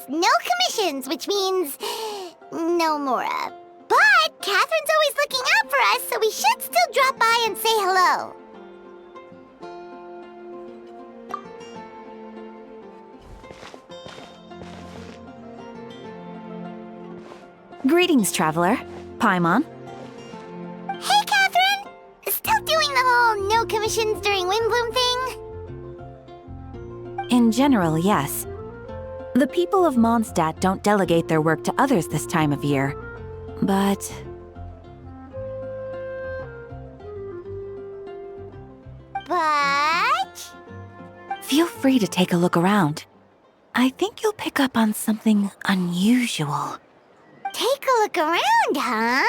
no commissions, which means no Mora. But Catherine's always looking out for us, so we should still drop by and say hello. Greetings, traveler. Paimon. Hey, Catherine! Still doing the whole no commissions during Windbloom thing? In general, yes. The people of Mondstadt don't delegate their work to others this time of year. But... Feel free to take a look around. I think you'll pick up on something unusual. Take a look around, huh?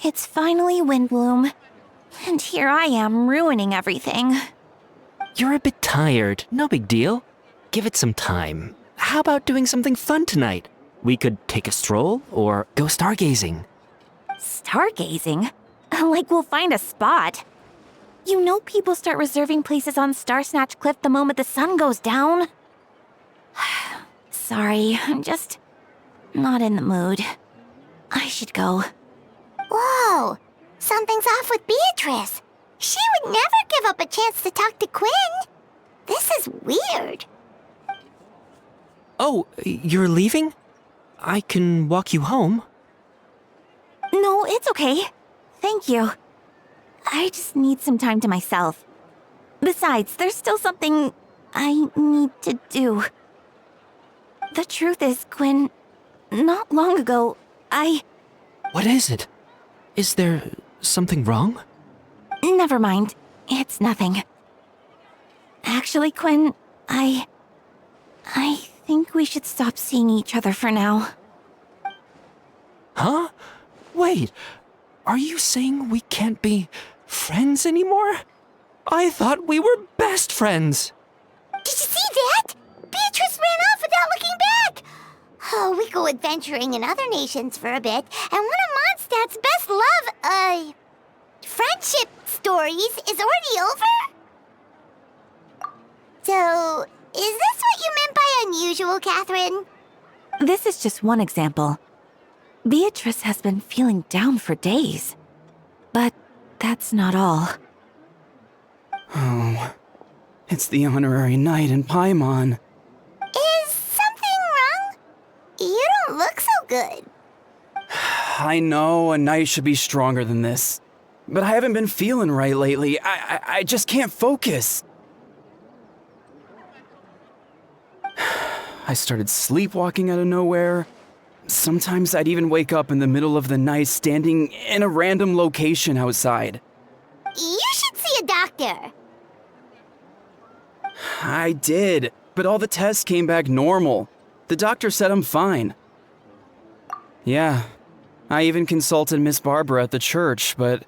It's finally Windbloom. And here I am ruining everything. You're a bit tired. No big deal. Give it some time. How about doing something fun tonight? We could take a stroll or go stargazing. Stargazing? Like we'll find a spot. You know people start reserving places on Starsnatch Cliff the moment the sun goes down. Sorry, I'm just not in the mood. I should go. Whoa! Something's off with Beatrice. She would never give up a chance to talk to Quinn. This is weird. Oh, you're leaving? I can walk you home. No, it's okay. Thank you. I just need some time to myself. Besides, there's still something I need to do. The truth is, Quinn, not long ago, What is it? Is there something wrong? Never mind. It's nothing. Actually, Quinn, I think we should stop seeing each other for now. Huh? Wait, are you saying we can't be friends anymore? I thought we were best friends. Did you see that? Beatrice ran off without looking back. Oh, we go adventuring in other nations for a bit, and one of Mondstadt's best friendship stories is already over? So, is this what you meant by unusual, Catherine? This is just one example. Beatrice has been feeling down for days. But that's not all. Oh, it's the honorary knight in Paimon. Is something wrong? You don't look so good. I know a knight should be stronger than this, but I haven't been feeling right lately. I just can't focus. I started sleepwalking out of nowhere. Sometimes I'd even wake up in the middle of the night standing in a random location outside. You should see a doctor. I did, but all the tests came back normal. The doctor said I'm fine. Yeah, I even consulted Miss Barbara at the church, but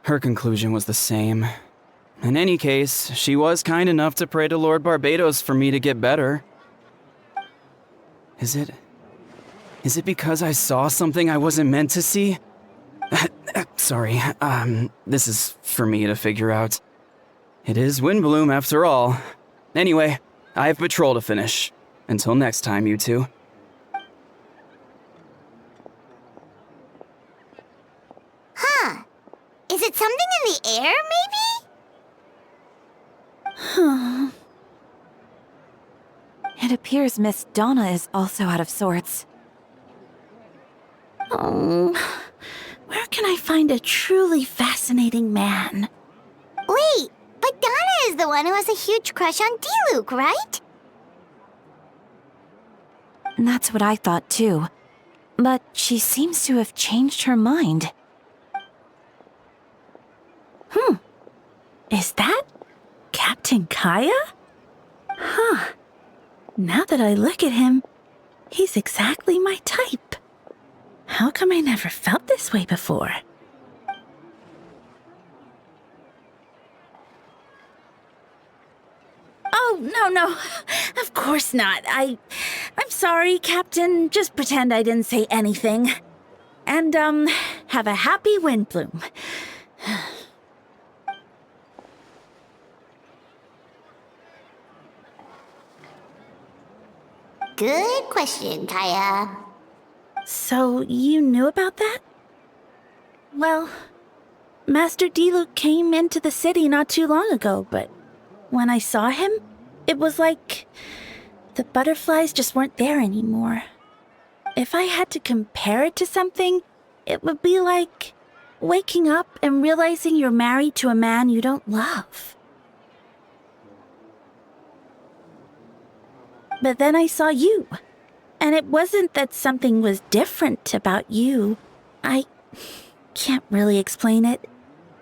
her conclusion was the same. In any case, she was kind enough to pray to Lord Barbados for me to get better. Is it because I saw something I wasn't meant to see? Sorry, this is for me to figure out. It is Windbloom after all. Anyway, I have patrol to finish. Until next time, you two. Huh. Is it something in the air, maybe? It appears Miss Donna is also out of sorts. Oh, where can I find a truly fascinating man? Wait, but Donna is the one who has a huge crush on Diluc, right? That's what I thought too. But she seems to have changed her mind. Is that Captain Kaya? Huh. Now that I look at him, he's exactly my type. How come I never felt this way before? Oh, no. Of course not. I'm sorry, Captain. Just pretend I didn't say anything. And, have a happy Windbloom. Good question, Kaya. So you knew about that? Well, Master Diluc came into the city not too long ago, but when I saw him, it was like the butterflies just weren't there anymore. If I had to compare it to something, it would be like waking up and realizing you're married to a man you don't love. But then I saw you, and it wasn't that something was different about you. I can't really explain it.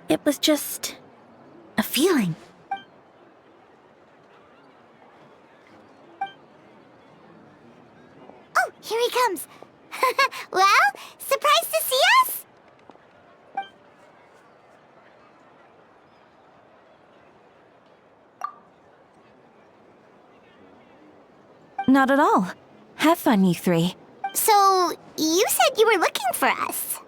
It was just a feeling. Oh, here he comes. Well, surprised to see us? Not at all. Have fun, you three. So, you said you were looking for us.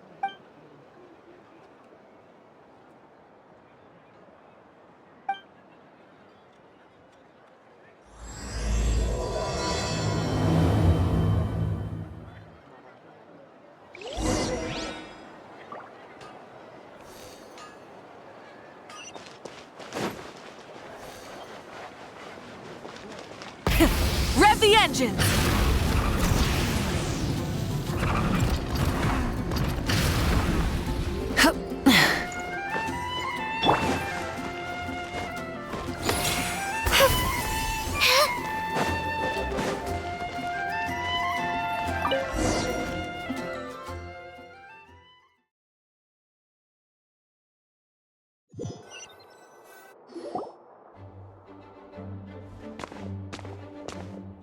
Rev the engines!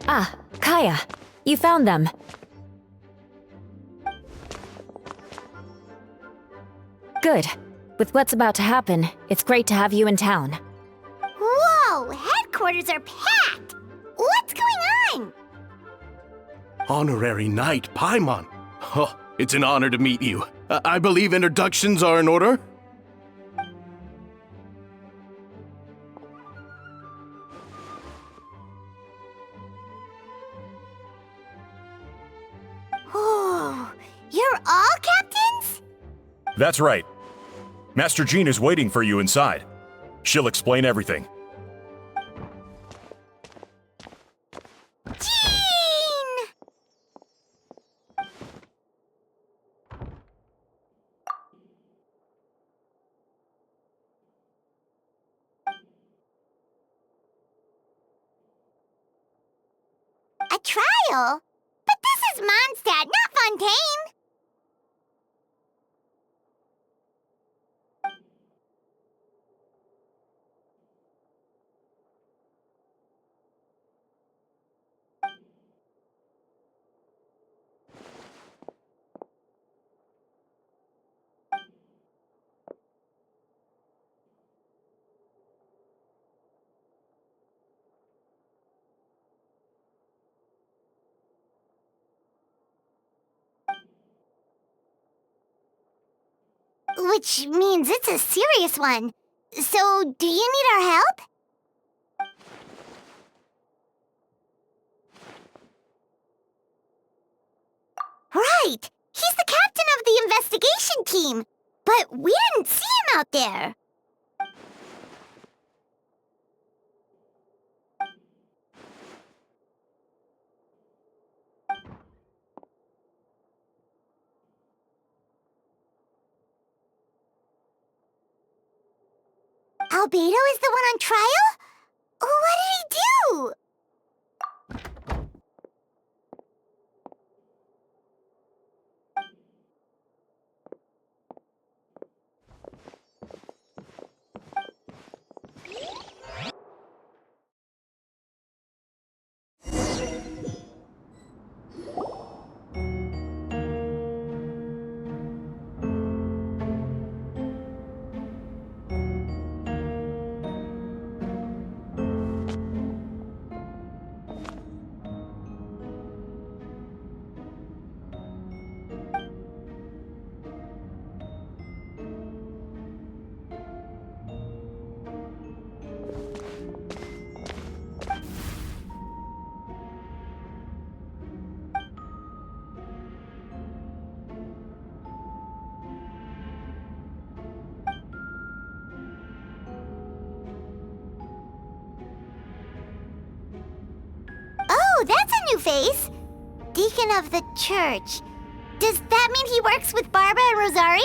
Ah, Kaya, you found them. Good. With what's about to happen, it's great to have you in town. Whoa, headquarters are packed! What's going on? Honorary Knight Paimon. Oh, it's an honor to meet you. I believe introductions are in order? Oh, you're all captains? That's right. Master Jean is waiting for you inside. She'll explain everything. Jean! A trial? But this is Mondstadt, not Fontaine! Which means it's a serious one. So, do you need our help? Right! He's the captain of the investigation team! But we didn't see him out there! Albedo is the one on trial? What did he do? Oh, that's a new face. Deacon of the church. Does that mean he works with Barbara and Rosaria?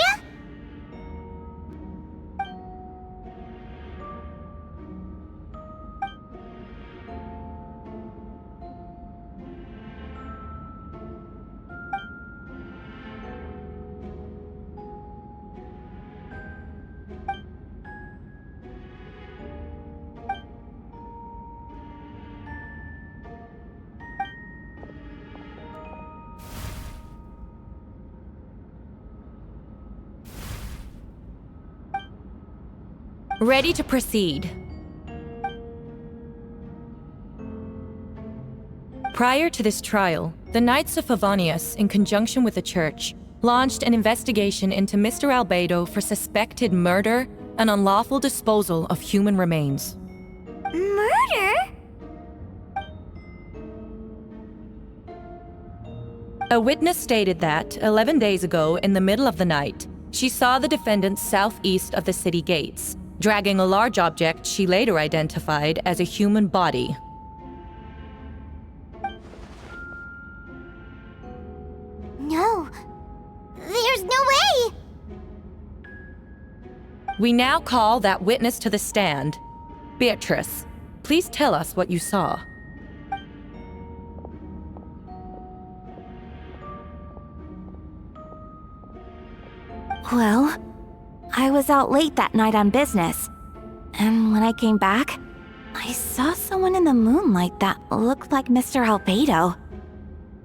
Ready to proceed. Prior to this trial, the Knights of Favonius, in conjunction with the church, launched an investigation into Mr. Albedo for suspected murder and unlawful disposal of human remains. Murder? A witness stated that, 11 days ago, in the middle of the night, she saw the defendant southeast of the city gates, dragging a large object she later identified as a human body. No. There's no way! We now call that witness to the stand. Beatrice, please tell us what you saw. Well, I was out late that night on business. And when I came back, I saw someone in the moonlight that looked like Mr. Albedo.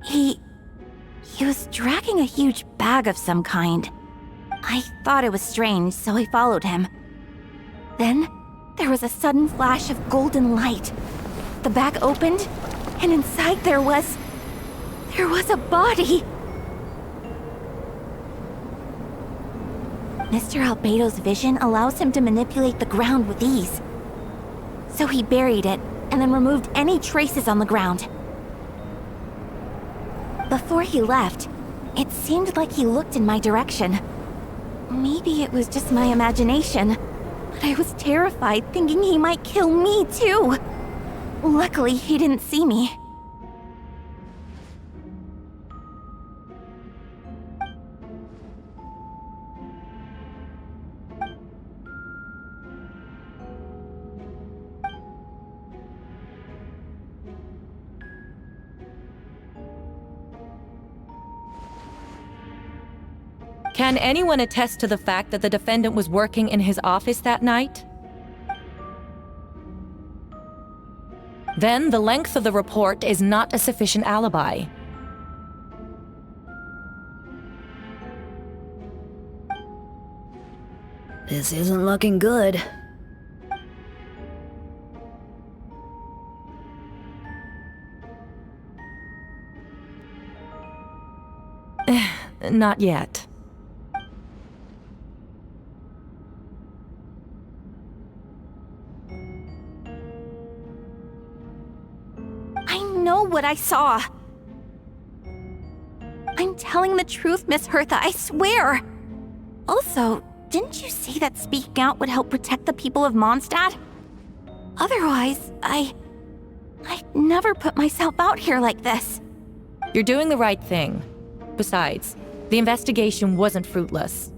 He was dragging a huge bag of some kind. I thought it was strange, so I followed him. Then, there was a sudden flash of golden light. The bag opened, and inside there was a body! Mr. Albedo's vision allows him to manipulate the ground with ease. So he buried it, and then removed any traces on the ground. Before he left, it seemed like he looked in my direction. Maybe it was just my imagination, but I was terrified thinking he might kill me too. Luckily, he didn't see me. Can anyone attest to the fact that the defendant was working in his office that night? Then the length of the report is not a sufficient alibi. This isn't looking good. Not yet. I know what I saw. I'm telling the truth, Miss Hertha, I swear. Also, didn't you say that speaking out would help protect the people of Mondstadt? Otherwise, I'd never put myself out here like this. You're doing the right thing. Besides, the investigation wasn't fruitless.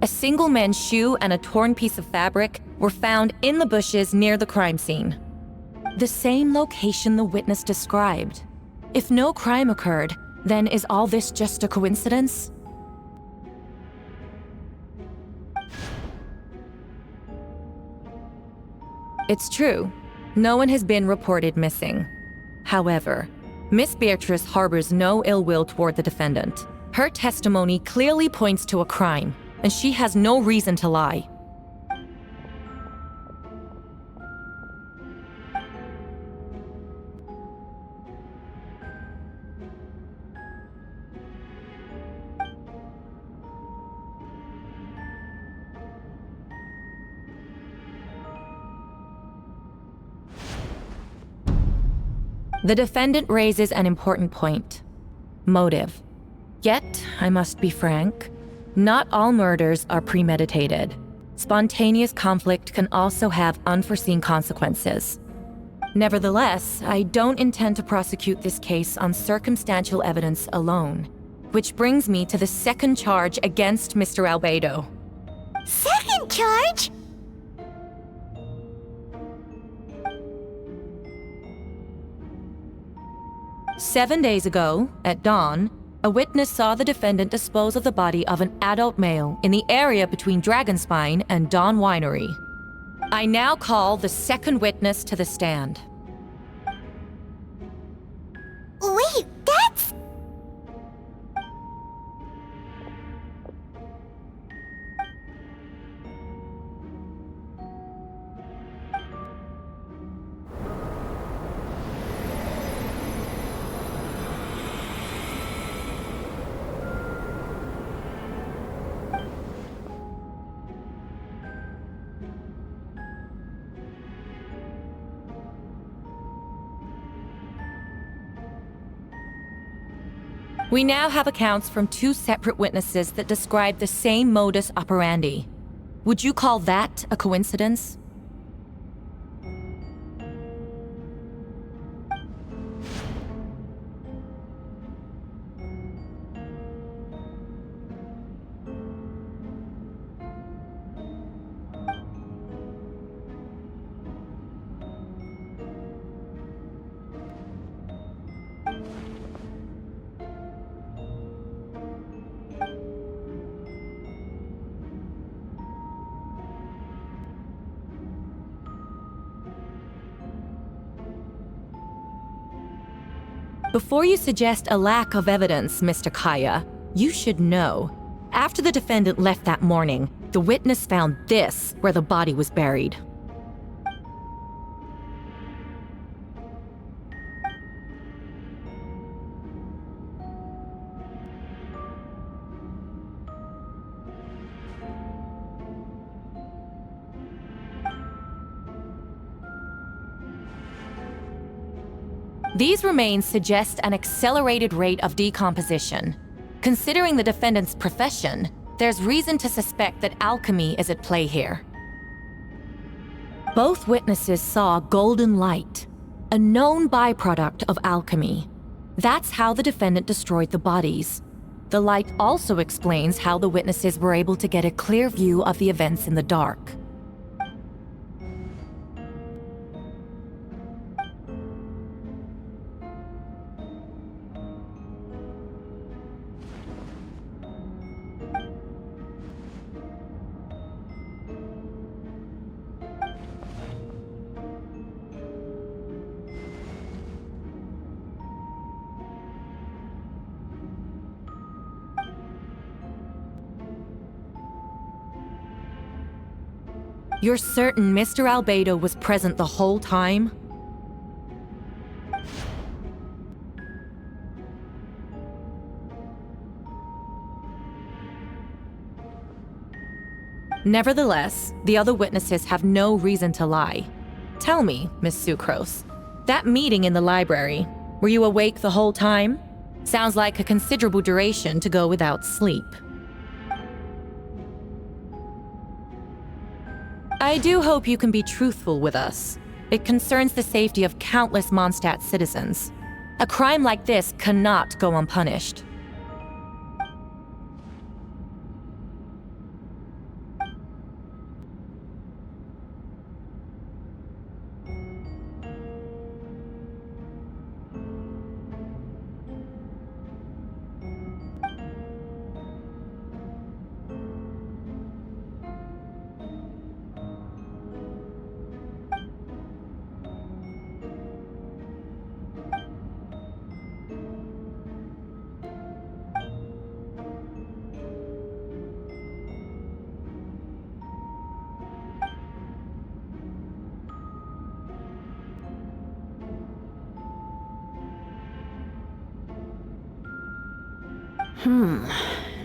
A single man's shoe and a torn piece of fabric were found in the bushes near the crime scene. The same location the witness described. If no crime occurred, then is all this just a coincidence? It's true. No one has been reported missing. However, Miss Beatrice harbors no ill will toward the defendant. Her testimony clearly points to a crime, and she has no reason to lie. The defendant raises an important point: motive. Yet, I must be frank, not all murders are premeditated. Spontaneous conflict can also have unforeseen consequences. Nevertheless, I don't intend to prosecute this case on circumstantial evidence alone. Which brings me to the second charge against Mr. Albedo. Second charge? "7 days ago, at dawn, a witness saw the defendant dispose of the body of an adult male in the area between Dragonspine and Dawn Winery. I now call the second witness to the stand." Wait, that's... We now have accounts from 2 separate witnesses that describe the same modus operandi. Would you call that a coincidence? Before you suggest a lack of evidence, Mr. Kaya, you should know. After the defendant left that morning, the witness found this where the body was buried. These remains suggest an accelerated rate of decomposition. Considering the defendant's profession, there's reason to suspect that alchemy is at play here. Both witnesses saw golden light, a known byproduct of alchemy. That's how the defendant destroyed the bodies. The light also explains how the witnesses were able to get a clear view of the events in the dark. You're certain Mr. Albedo was present the whole time? Nevertheless, the other witnesses have no reason to lie. Tell me, Miss Sucrose, that meeting in the library, were you awake the whole time? Sounds like a considerable duration to go without sleep. I do hope you can be truthful with us. It concerns the safety of countless Mondstadt citizens. A crime like this cannot go unpunished.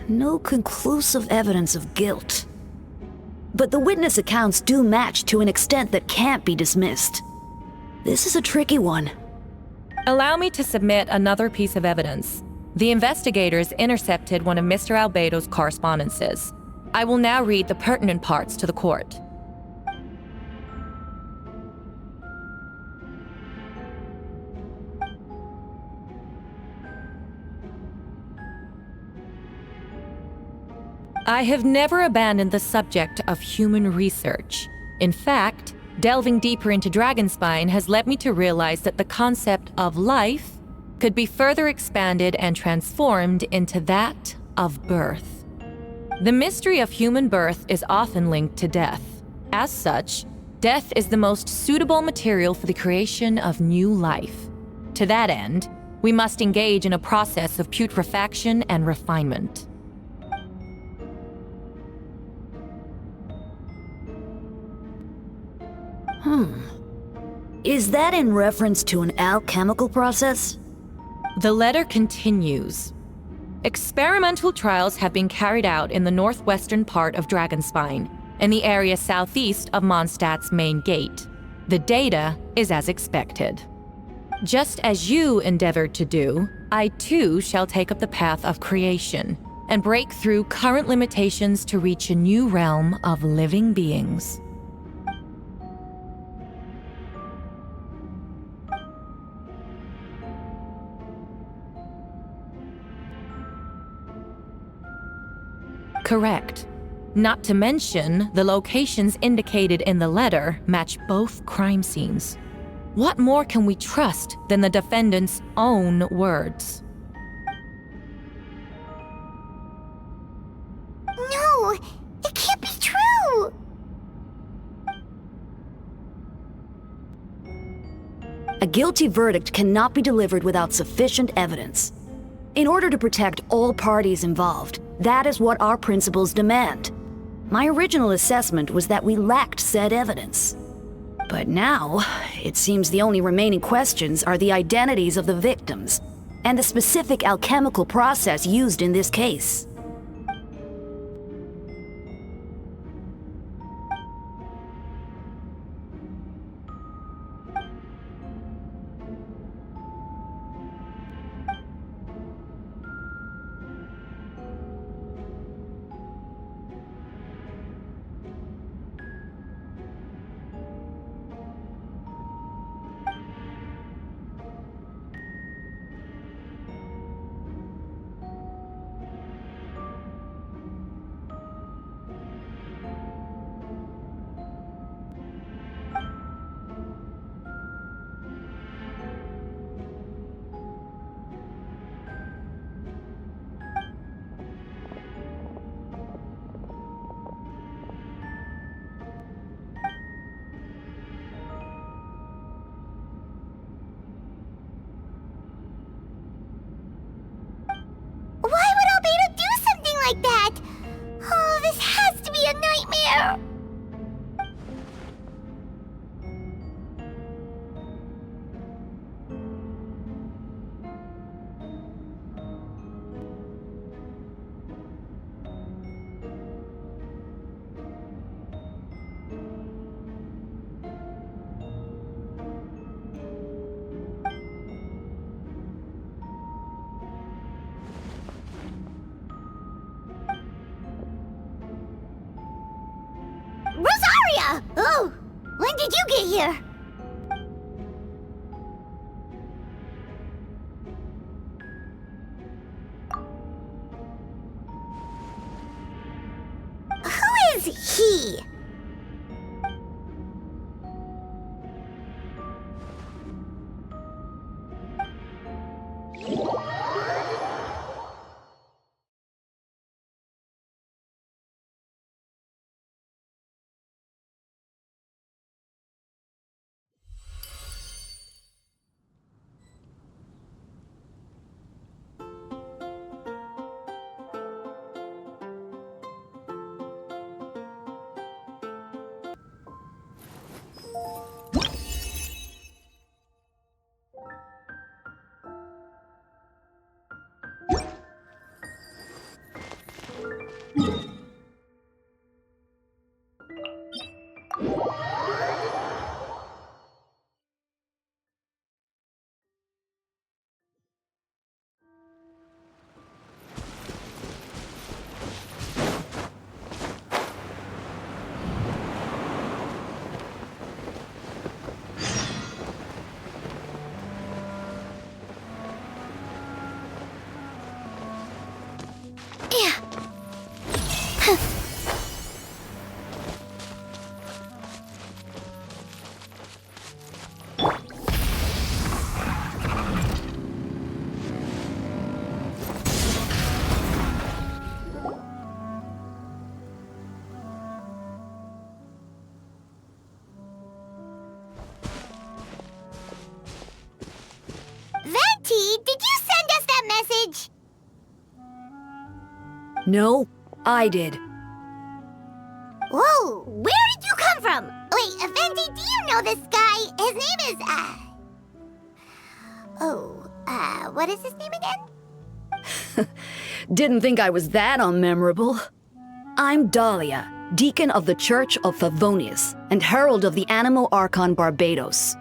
No conclusive evidence of guilt. But the witness accounts do match to an extent that can't be dismissed. This is a tricky one. Allow me to submit another piece of evidence. The investigators intercepted one of Mr. Albedo's correspondences. I will now read the pertinent parts to the court. I have never abandoned the subject of human research. In fact, delving deeper into Dragonspine has led me to realize that the concept of life could be further expanded and transformed into that of birth. The mystery of human birth is often linked to death. As such, death is the most suitable material for the creation of new life. To that end, we must engage in a process of putrefaction and refinement. Is that in reference to an alchemical process? The letter continues. Experimental trials have been carried out in the northwestern part of Dragonspine, in the area southeast of Mondstadt's main gate. The data is as expected. Just as you endeavored to do, I too shall take up the path of creation and break through current limitations to reach a new realm of living beings. Correct. Not to mention, the locations indicated in the letter match both crime scenes. What more can we trust than the defendant's own words? No, it can't be true! A guilty verdict cannot be delivered without sufficient evidence. In order to protect all parties involved, that is what our principles demand. My original assessment was that we lacked said evidence. But now, it seems the only remaining questions are the identities of the victims and the specific alchemical process used in this case. Why would Albedo do something like that? Oh, this has to be a nightmare! Rosaria! Oh, when did you get here? Who is he? No, I did. Whoa, where did you come from? Wait, Venti, do you know this guy? His name is, what is his name again? Didn't think I was that unmemorable. I'm Dahlia, Deacon of the Church of Favonius and Herald of the Animo Archon Barbados.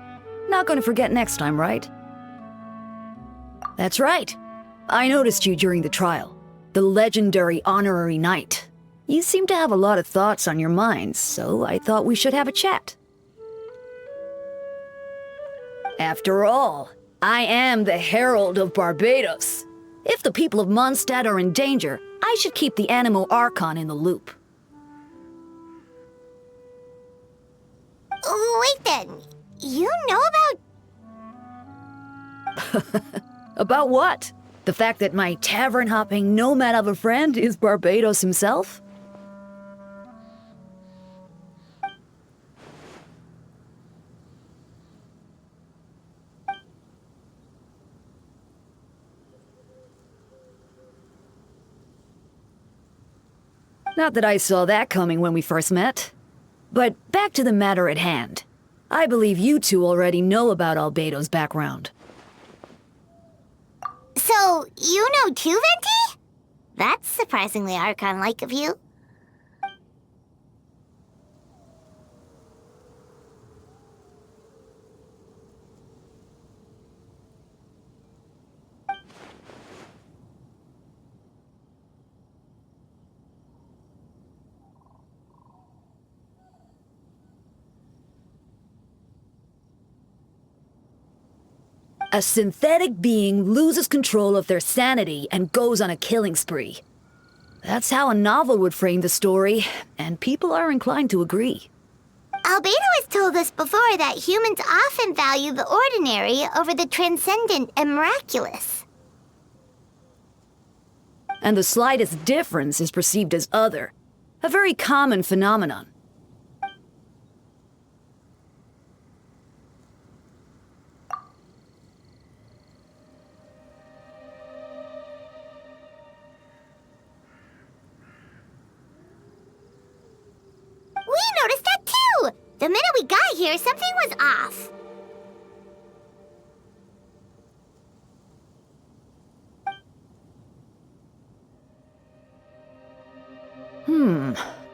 Not gonna forget next time, right? That's right. I noticed you during the trial. The legendary honorary knight. You seem to have a lot of thoughts on your minds, so I thought we should have a chat. After all, I am the Herald of Barbados. If the people of Mondstadt are in danger, I should keep the Animo Archon in the loop. Wait then, you know about... About what? The fact that my tavern-hopping nomad of a friend is Barbados himself? Not that I saw that coming when we first met. But back to the matter at hand. I believe you two already know about Albedo's background. So, you know too, Venti? That's surprisingly Archon-like of you. A synthetic being loses control of their sanity and goes on a killing spree. That's how a novel would frame the story, and people are inclined to agree. Albedo has told us before that humans often value the ordinary over the transcendent and miraculous. And the slightest difference is perceived as other, a very common phenomenon. We noticed that too! The minute we got here, something was off.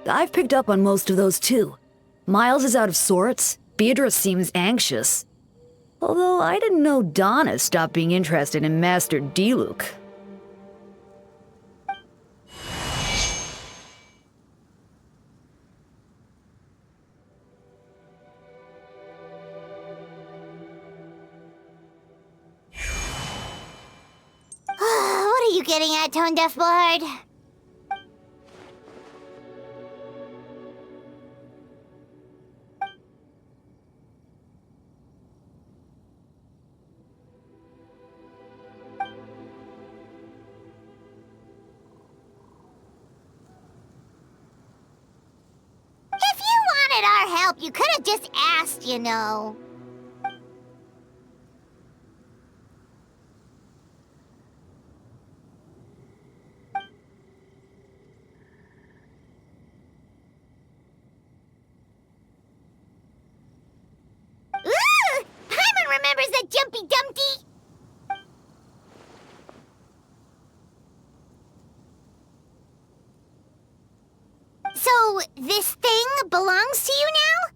I've picked up on most of those too. Miles is out of sorts, Beatrice seems anxious. Although I didn't know Donna stopped being interested in Master Diluc. What are you getting at, Tone Deaf Bard? If you wanted our help, you could have just asked, you know. Paimon remembers that Jumpy Dumpty! So, this thing belongs to you now?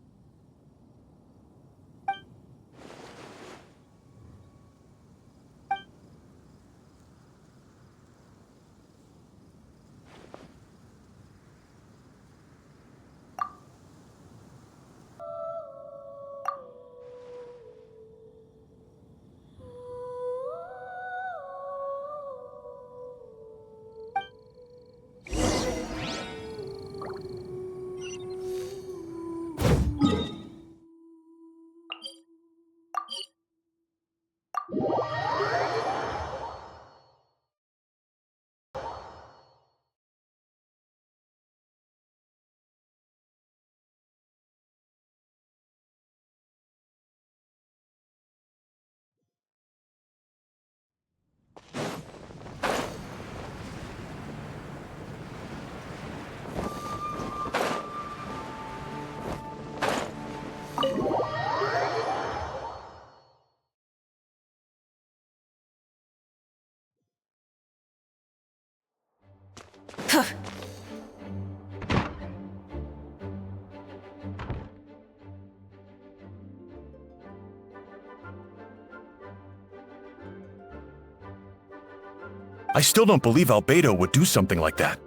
I still don't believe Albedo would do something like that.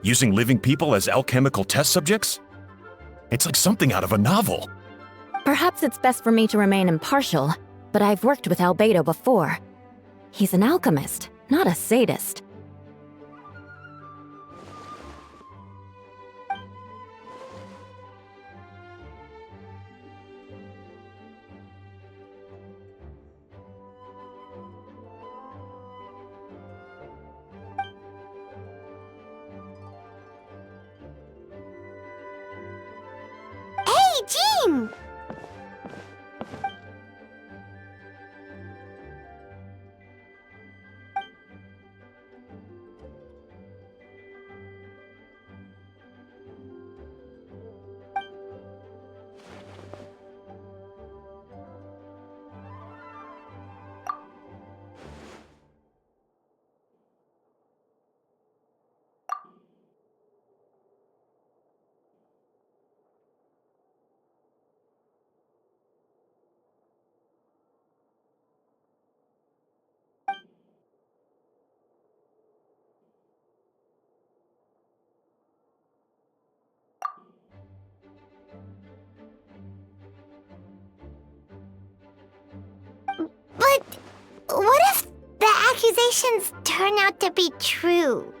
Using living people as alchemical test subjects? It's like something out of a novel. Perhaps it's best for me to remain impartial, but I've worked with Albedo before. He's an alchemist, not a sadist. Hey, Jean! But what if the accusations turn out to be true?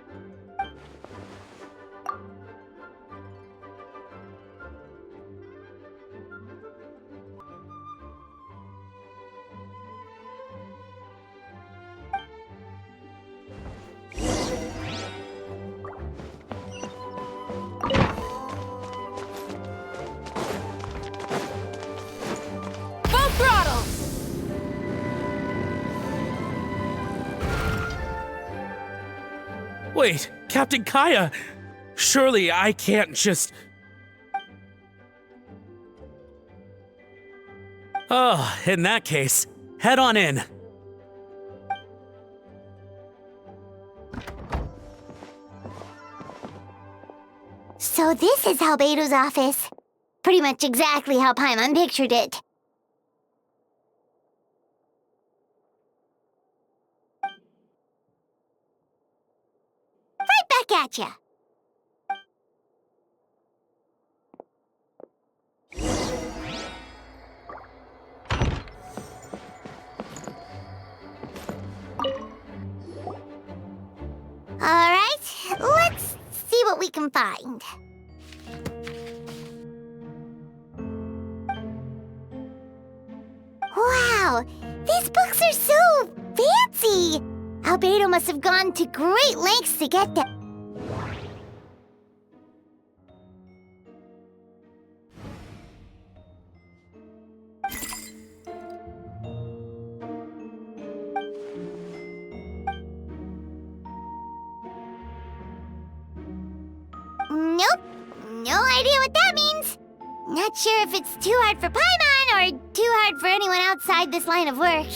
Full throttle! Wait, Captain Kaya! Surely I can't just... Oh, in that case, head on in. So this is Albedo's office. Pretty much exactly how Paimon pictured it. Right back at ya. Alright, let's see what we can find. Wow, these books are so fancy! Albedo must have gone to great lengths to get them. Nope, no idea what that means. Not sure if it's too hard for Paimon or too hard for anyone outside this line of work.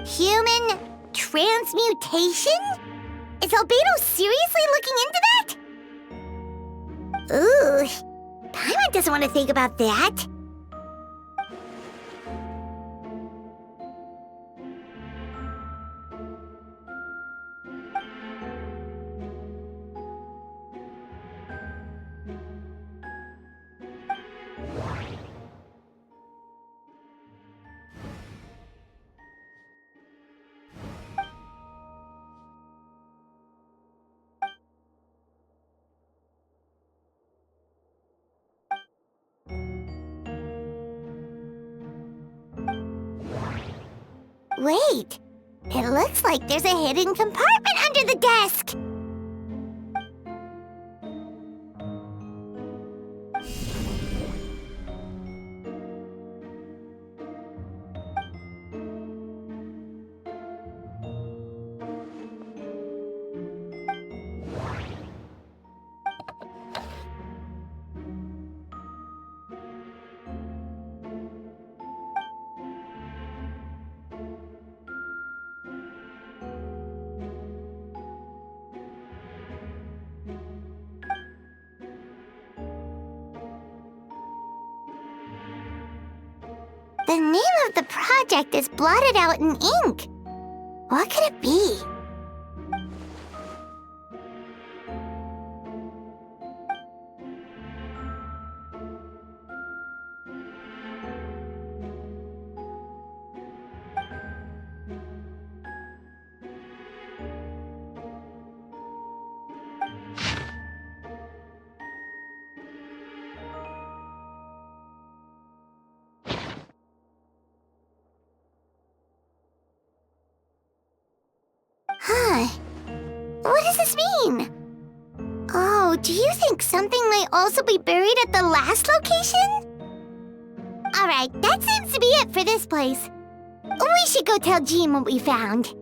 Human transmutation? Is Albedo seriously looking into that? Ooh, Paimon doesn't want to think about that. Wait, it looks like there's a hidden compartment under the desk. The name of the project is blotted out in ink. What could it be? Huh. What does this mean? Oh, do you think something might also be buried at the last location? Alright, that seems to be it for this place. We should go tell Jean what we found.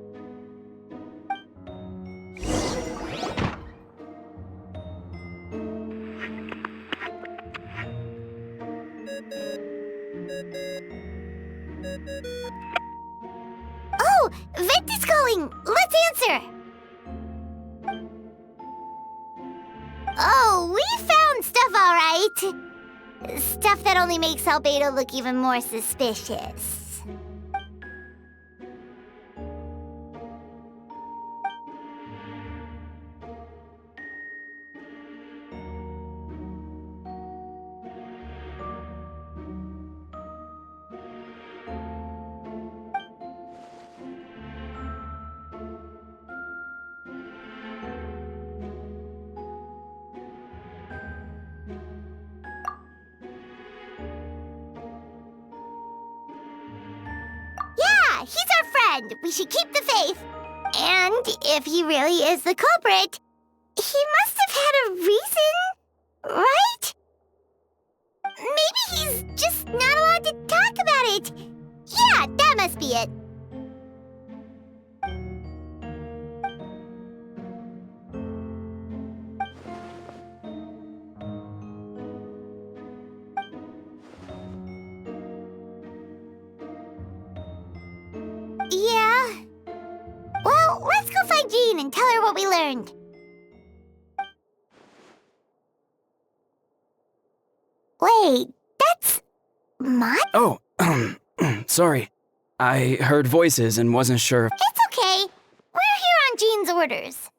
Oh, Vent is calling! Let's answer! Oh, we found stuff, all right. Stuff that only makes Albedo look even more suspicious. Yeah, he's our friend. We should keep the faith. And if he really is the culprit, he must have had a reason, right? Maybe he's just not allowed to talk about it. Yeah, that must be it. Yeah. Well, let's go find Jean and tell her what we learned. Wait, that's... Mott? Oh, sorry. I heard voices and wasn't sure. It's okay. We're here on Jean's orders.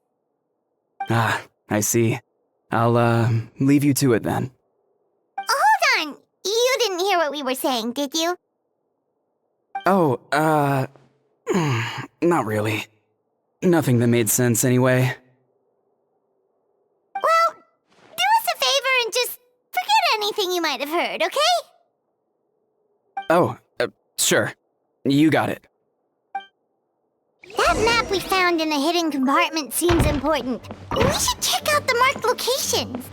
Ah, I see. I'll, leave you to it then. Hold on. You didn't hear what we were saying, did you? Oh, not really. Nothing that made sense anyway. Well, do us a favor and just forget anything you might have heard, okay? Oh, sure. You got it. That map we found in the hidden compartment seems important. We should check out the marked locations.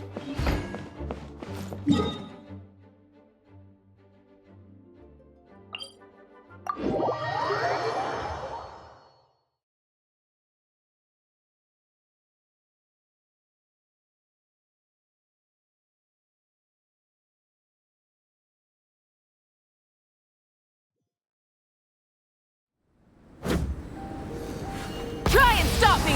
stop me!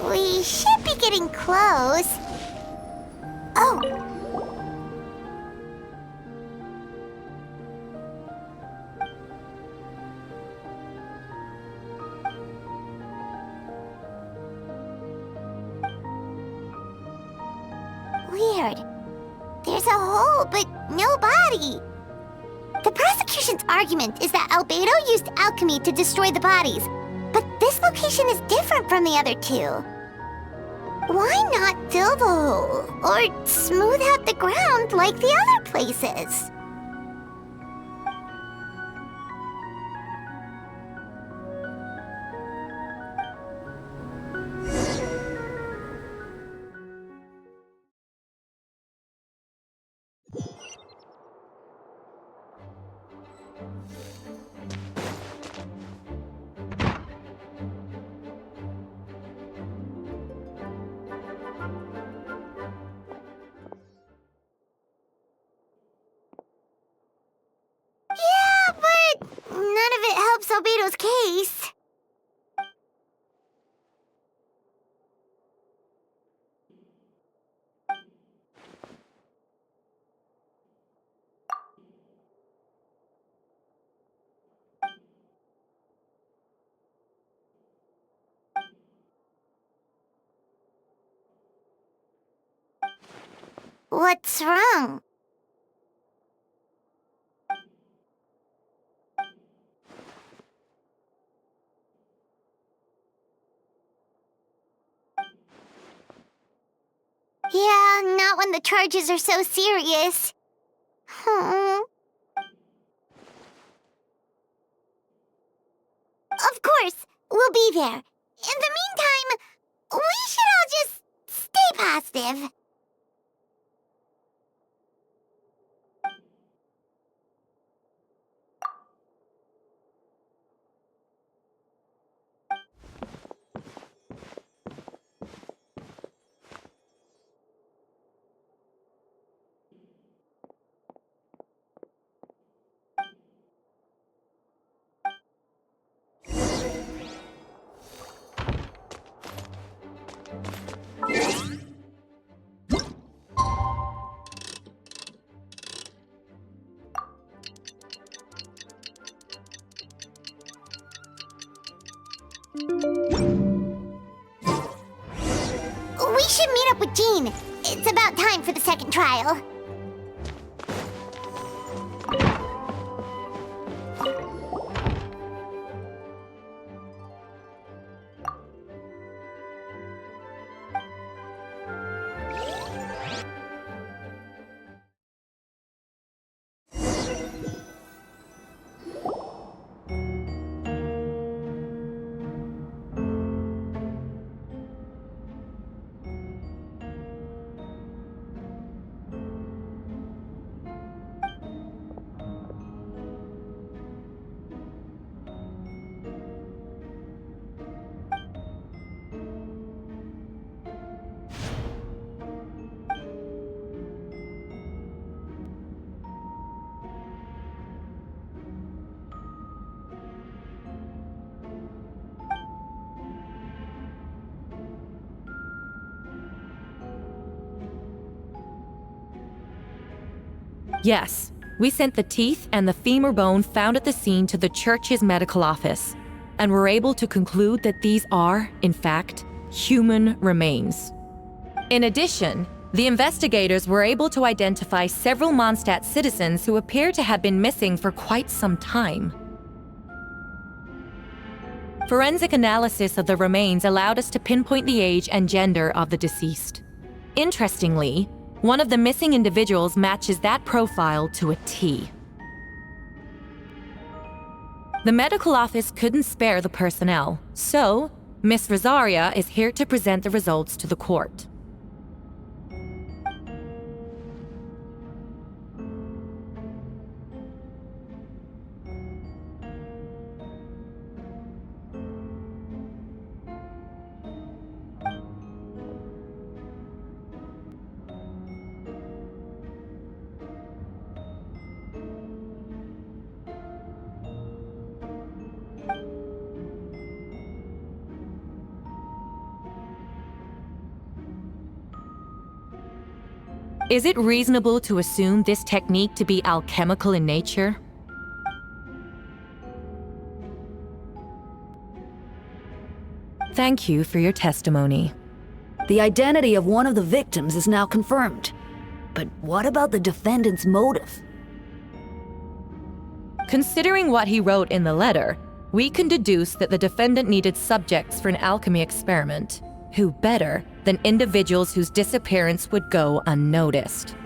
We should be getting close. Oh! Weird. There's a hole, but no body. The prosecution's argument is that Albedo used alchemy to destroy the bodies, but this location is different from the other two. Why not fill the hole, or smooth out the ground like the other places? Yeah, but none of it helps Albedo's case. What's wrong? Yeah, not when the charges are so serious. Of course, we'll be there. In the meantime, we should all just stay positive. We should meet up with Jean. It's about time for the second trial. Yes, we sent the teeth and the femur bone found at the scene to the church's medical office, and were able to conclude that these are, in fact, human remains. In addition, the investigators were able to identify several Mondstadt citizens who appear to have been missing for quite some time. Forensic analysis of the remains allowed us to pinpoint the age and gender of the deceased. Interestingly, one of the missing individuals matches that profile to a T. The medical office couldn't spare the personnel, so Miss Rosaria is here to present the results to the court. Is it reasonable to assume this technique to be alchemical in nature? Thank you for your testimony. The identity of one of the victims is now confirmed. But what about the defendant's motive? Considering what he wrote in the letter, we can deduce that the defendant needed subjects for an alchemy experiment. Who better than individuals whose disappearance would go unnoticed?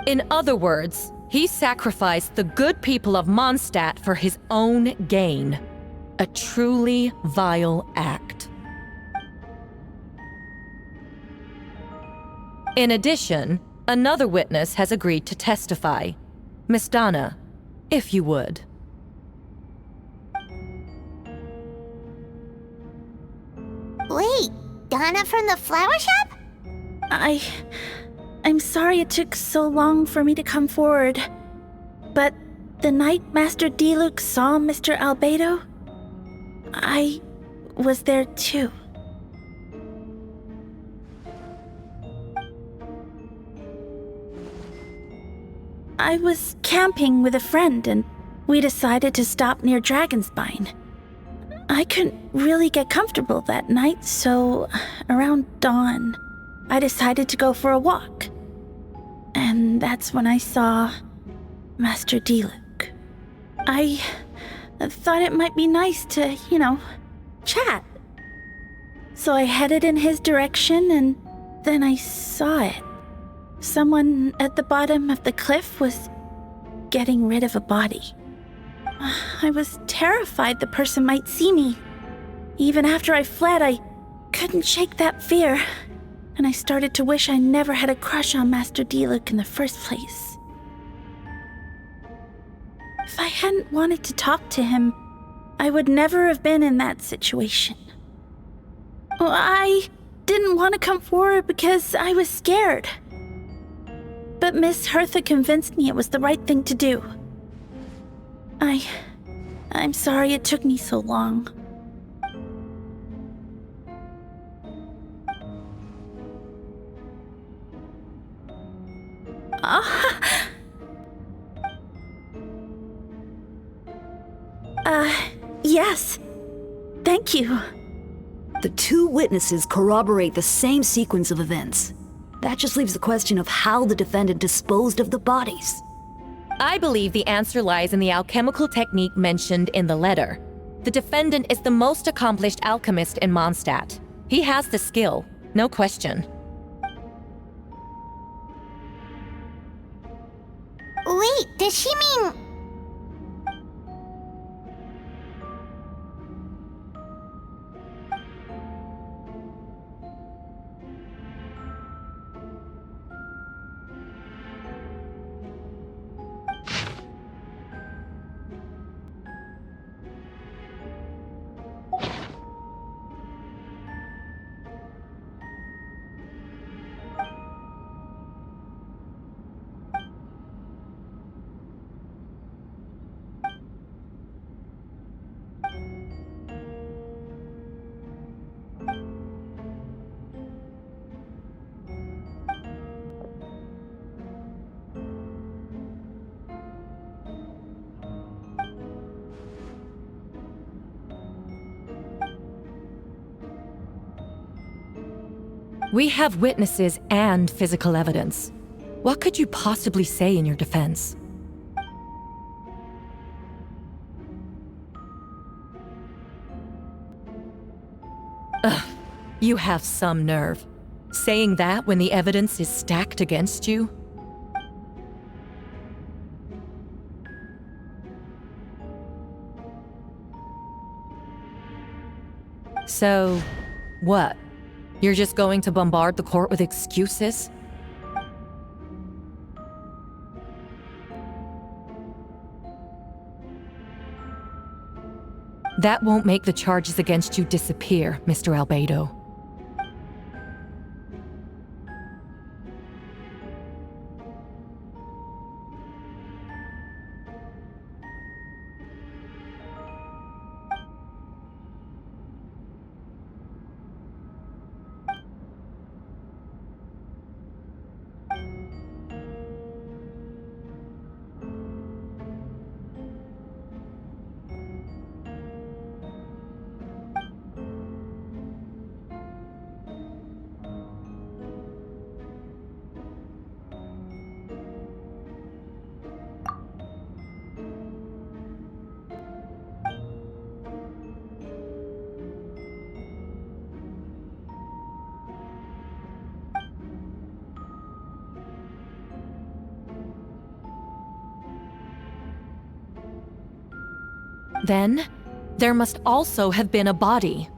In other words, he sacrificed the good people of Mondstadt for his own gain. A truly vile act. In addition, another witness has agreed to testify. Miss Donna, if you would. Wait, Donna from the flower shop? I'm sorry it took so long for me to come forward. But the night Master Diluc saw Mr. Albedo, I was there too. I was camping with a friend and we decided to stop near Dragonspine. I couldn't really get comfortable that night, so around dawn, I decided to go for a walk. And that's when I saw Master Diluc. I thought it might be nice to, chat. So I headed in his direction and then I saw it. Someone at the bottom of the cliff was getting rid of a body. I was terrified the person might see me. Even after I fled, I couldn't shake that fear, and I started to wish I never had a crush on Master Diluc in the first place. If I hadn't wanted to talk to him, I would never have been in that situation. Well, I didn't want to come forward because I was scared. But Miss Hertha convinced me it was the right thing to do. I'm sorry it took me so long. Yes. Thank you. The two witnesses corroborate the same sequence of events. That just leaves the question of how the defendant disposed of the bodies. I believe the answer lies in the alchemical technique mentioned in the letter. The defendant is the most accomplished alchemist in Mondstadt. He has the skill, no question. Wait, does she mean... We have witnesses and physical evidence. What could you possibly say in your defense? Ugh, you have some nerve. Saying that when the evidence is stacked against you? So, what? You're just going to bombard the court with excuses? That won't make the charges against you disappear, Mr. Albedo. Then, there must also have been a body.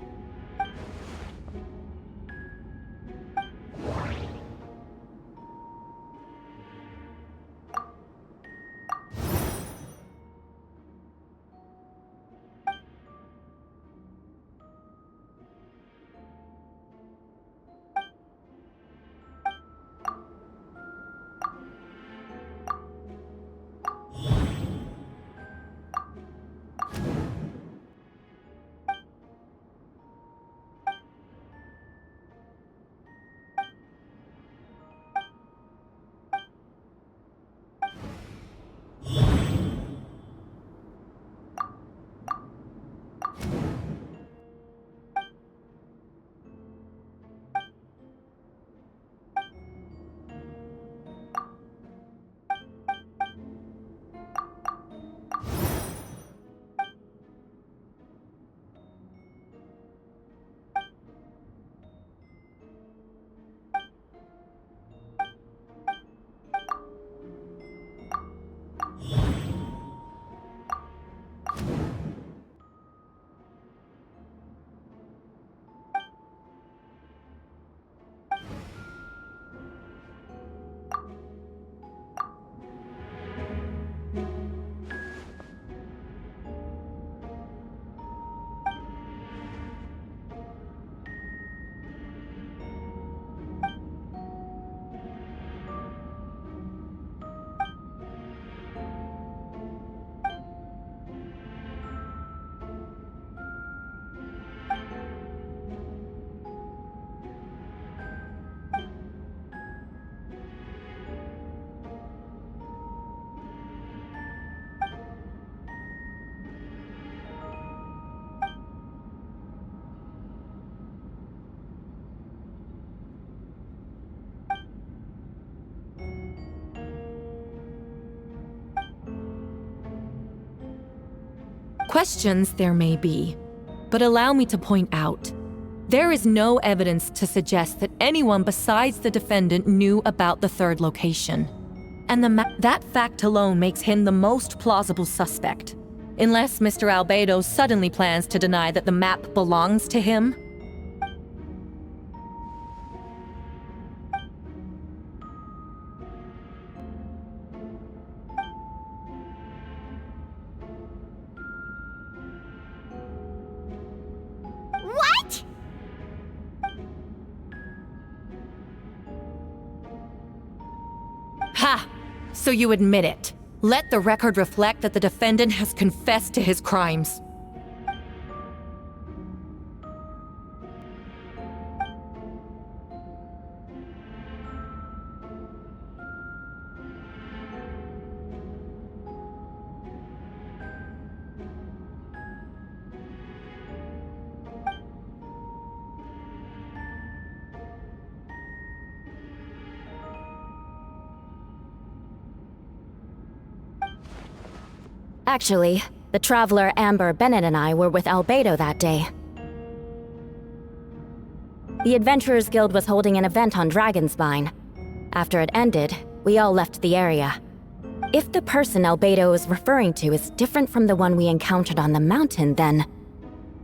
Questions there may be, but allow me to point out, there is no evidence to suggest that anyone besides the defendant knew about the third location. And that fact alone makes him the most plausible suspect. Unless Mr. Albedo suddenly plans to deny that the map belongs to him. What? Ha! So you admit it. Let the record reflect that the defendant has confessed to his crimes. Actually, the traveler Amber Bennett and I were with Albedo that day. The Adventurers Guild was holding an event on Dragonspine. After it ended, we all left the area. If the person Albedo is referring to is different from the one we encountered on the mountain, then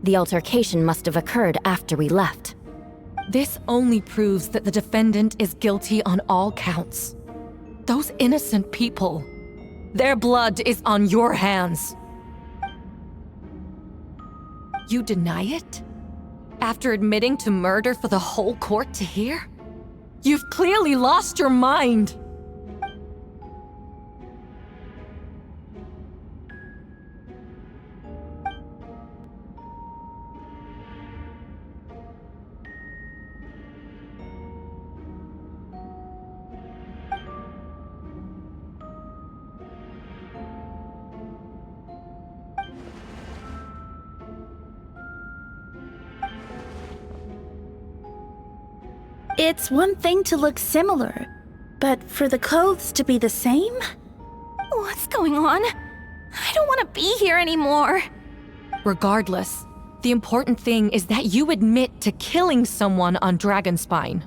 the altercation must have occurred after we left. This only proves that the defendant is guilty on all counts. Those innocent people, their blood is on your hands. You deny it? After admitting to murder for the whole court to hear? You've clearly lost your mind! It's one thing to look similar, but for the clothes to be the same? What's going on? I don't want to be here anymore. Regardless, the important thing is that you admit to killing someone on Dragonspine.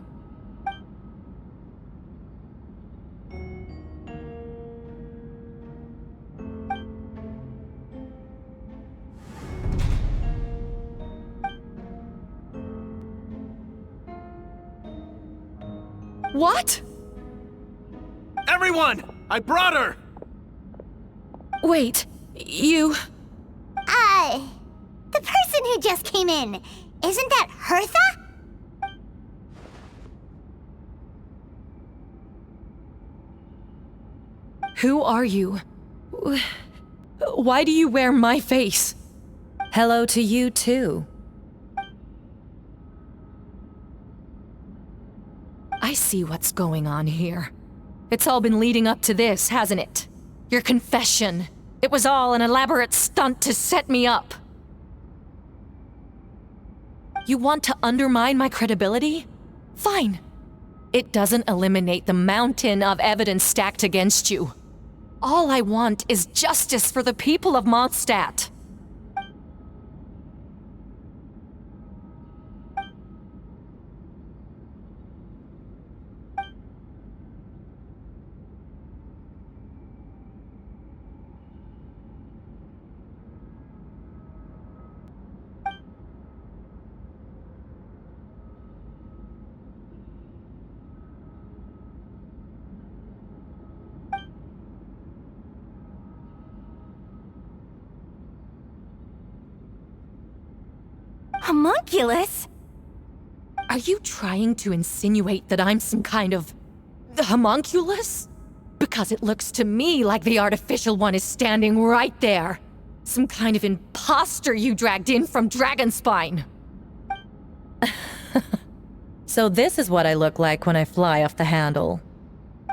What? Everyone! I brought her! Wait, you... The person who just came in, isn't that Hertha? Who are you? Why do you wear my face? Hello to you, too. I see what's going on here. It's all been leading up to this, hasn't it? Your confession. It was all an elaborate stunt to set me up. You want to undermine my credibility? Fine. It doesn't eliminate the mountain of evidence stacked against you. All I want is justice for the people of Mondstadt. Homunculus? Are you trying to insinuate that I'm some kind of... homunculus? Because it looks to me like the artificial one is standing right there. Some kind of imposter you dragged in from Dragonspine. So this is what I look like when I fly off the handle.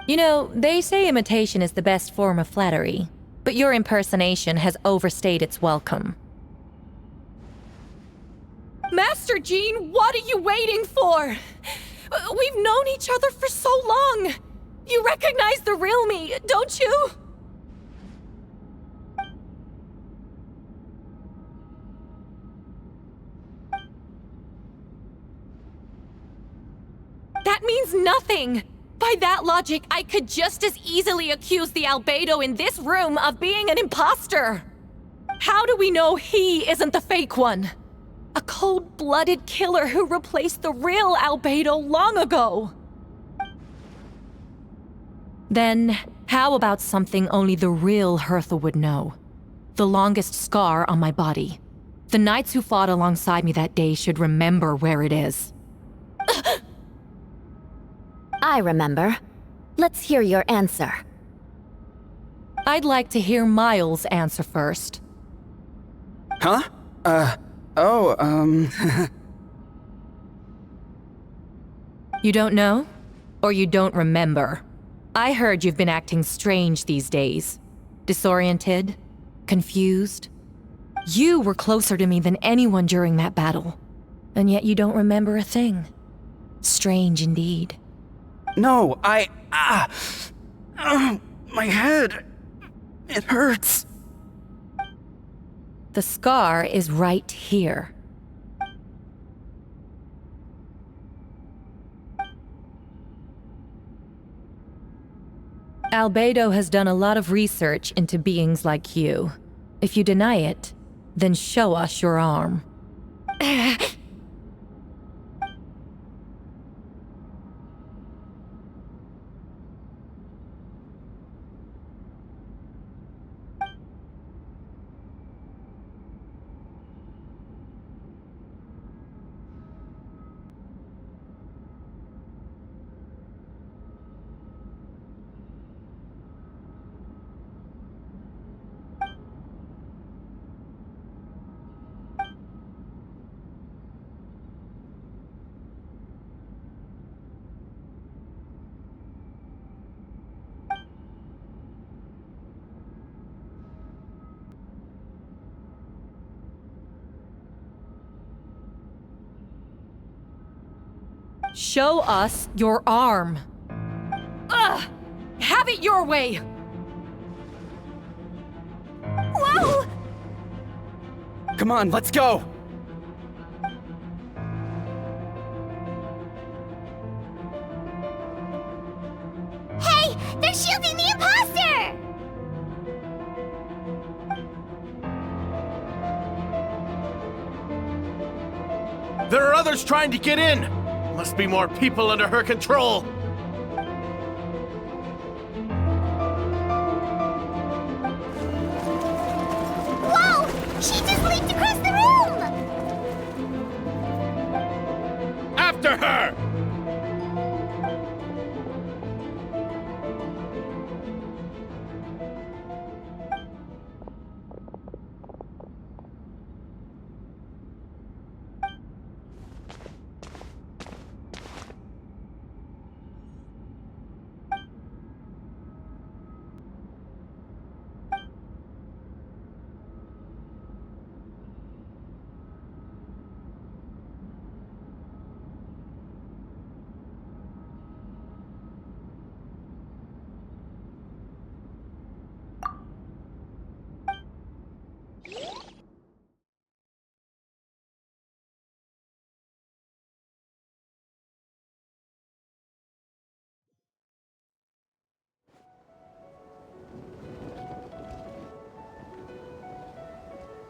You know, they say imitation is the best form of flattery, but your impersonation has overstayed its welcome. Master Jean, what are you waiting for? We've known each other for so long. You recognize the real me, don't you? That means nothing. By that logic, I could just as easily accuse the albedo in this room of being an imposter. How do we know he isn't the fake one? A cold-blooded killer who replaced the real albedo long ago. Then, how about something only the real Hertha would know? The longest scar on my body. The knights who fought alongside me that day should remember where it is. I remember. Let's hear your answer. I'd like to hear Miles' answer first. Huh? You don't know? Or you don't remember? I heard you've been acting strange these days. Disoriented? Confused? You were closer to me than anyone during that battle. And yet you don't remember a thing. Strange indeed. No, my head. It hurts. The scar is right here. Albedo has done a lot of research into beings like you. If you deny it, then show us your arm. Show us your arm. Ugh! Have it your way! Whoa! Come on, let's go! Hey, they're shielding the imposter! There are others trying to get in! Must be more people under her control! She just leaped across the room! After her!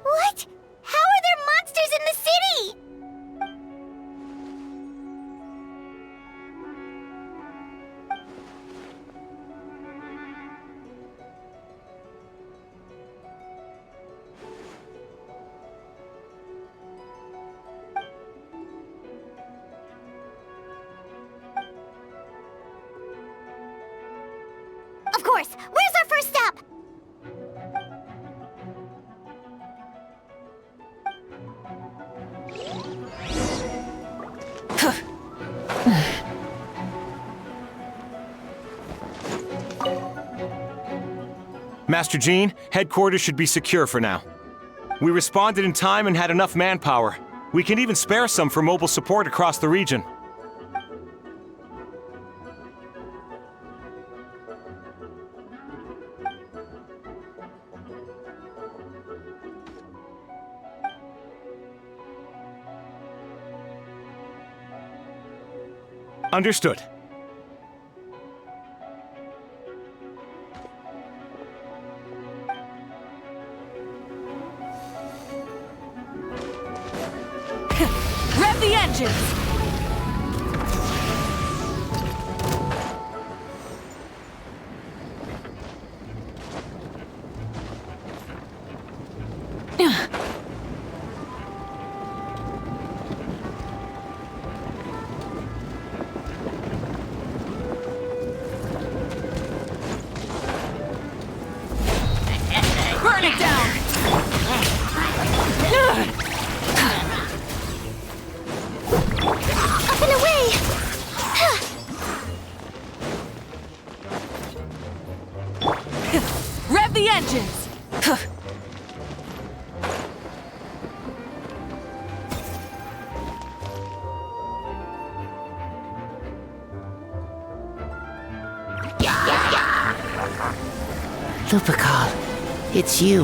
What? How are there monsters in the city? Of course. Where's our first step? Master Jean, headquarters should be secure for now. We responded in time and had enough manpower. We can even spare some for mobile support across the region. Understood. Rev the engines! Burn it down! Up and away! Rev the engines! Lupical, it's you.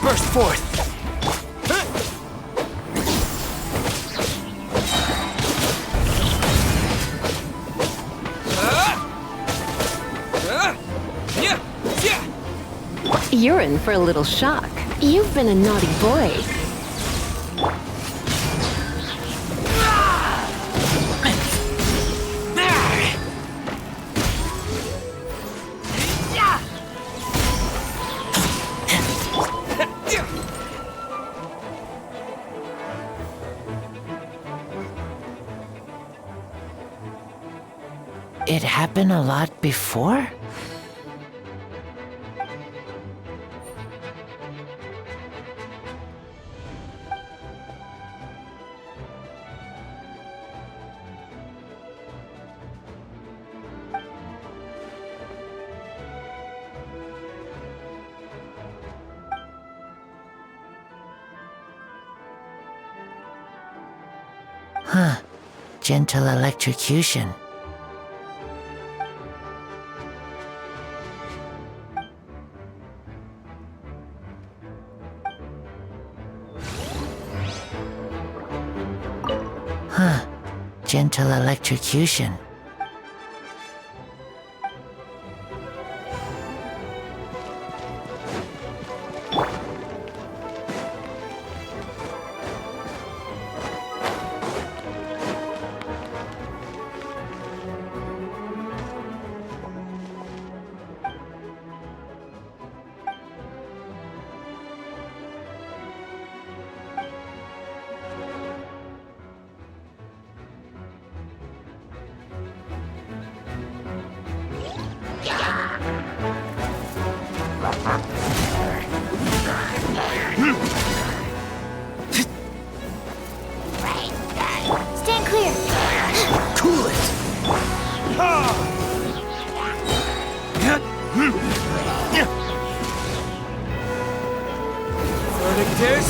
Burst forth! You're in for a little shock. You've been a naughty boy. It happened a lot before? Huh. Gentle electrocution. Huh. Gentle electrocution. Stand clear. Cool it! Verdictus?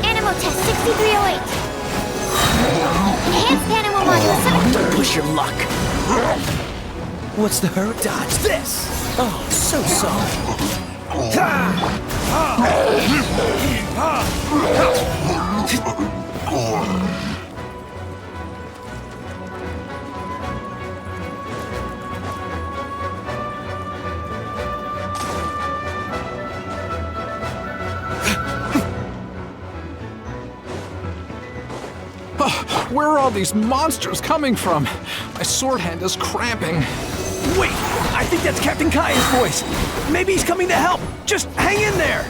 Animal test 6308. Enhanced animal module 7. Don't push your luck. What's the hurt? Dodge this! Oh, so Where are all these monsters coming from? My sword hand is cramping. Wait! I think that's Captain Kaya's voice! Maybe he's coming to help! Just hang in there!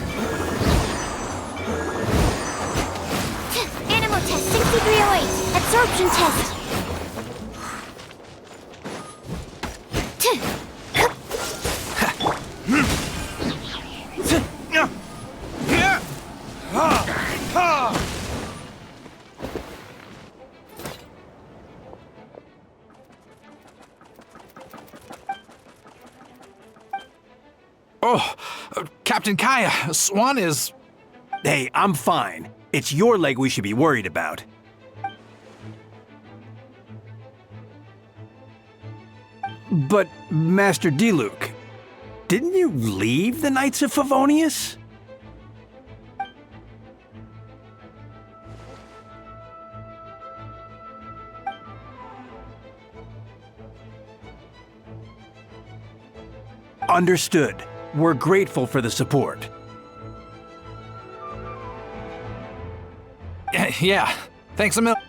Animal test 6308. Absorption test. Oh, Captain Kaya, Swan is... Hey, I'm fine. It's your leg we should be worried about. But, Master Diluc, didn't you leave the Knights of Favonius? Understood. We're grateful for the support. Yeah, thanks a million.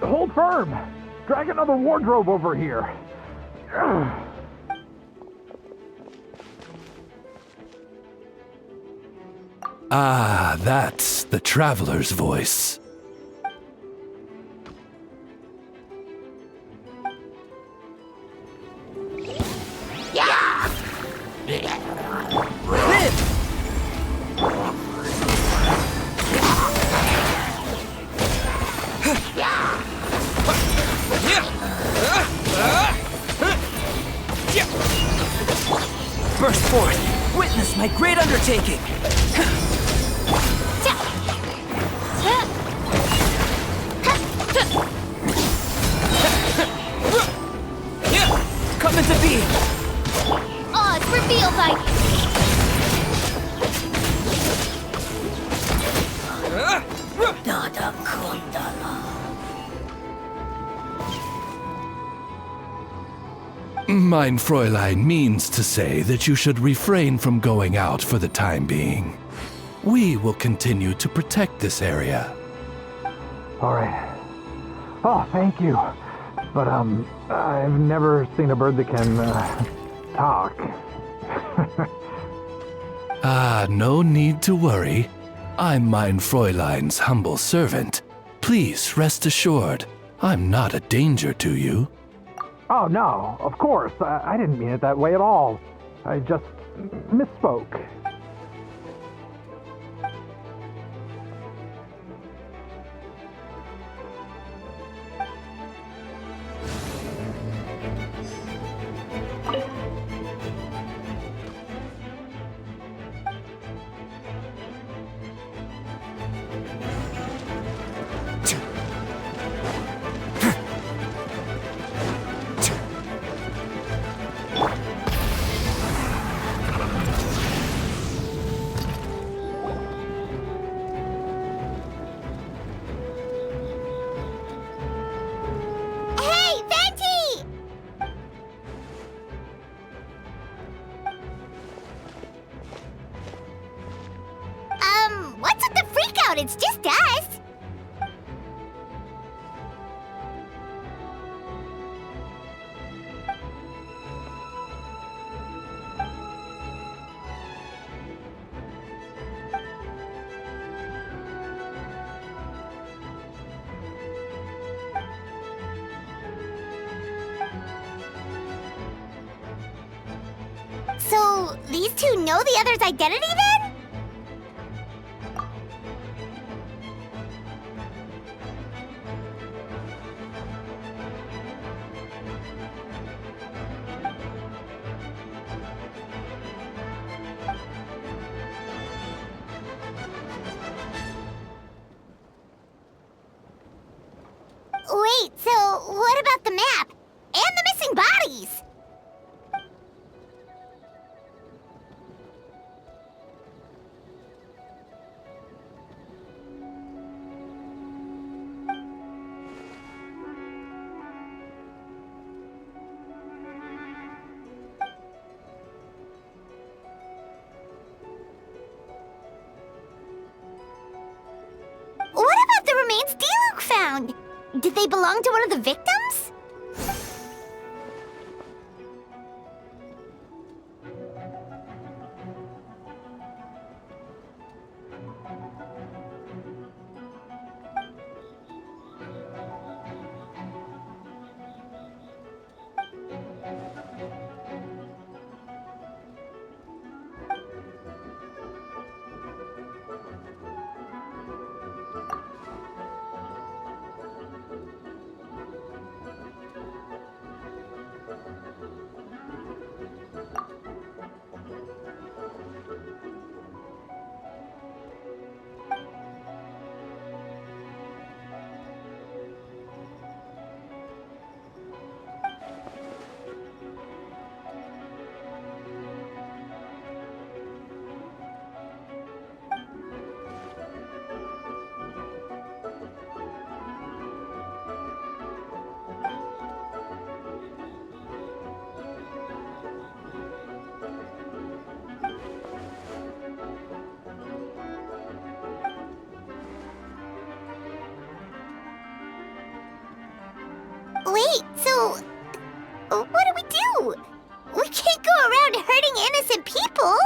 Hold firm! Drag another wardrobe over here. Ah, that's the traveler's voice. Burst forth! Witness my great undertaking! Come into being! Oh, it's revealed by... Mein Fräulein means to say that you should refrain from going out for the time being. We will continue to protect this area. All right. Oh, thank you. But, I've never seen a bird that can, talk. Ah, no need to worry. I'm Mein Fräulein's humble servant. Please rest assured, I'm not a danger to you. Oh, no, of course. I didn't mean it that way at all. I just misspoke. So, these two know the other's identity then? Wait, so what about the map? And the missing bodies? What about the remains D-Luke found? Did they belong to one of the victims? Wait, so what do we do? We can't go around hurting innocent people!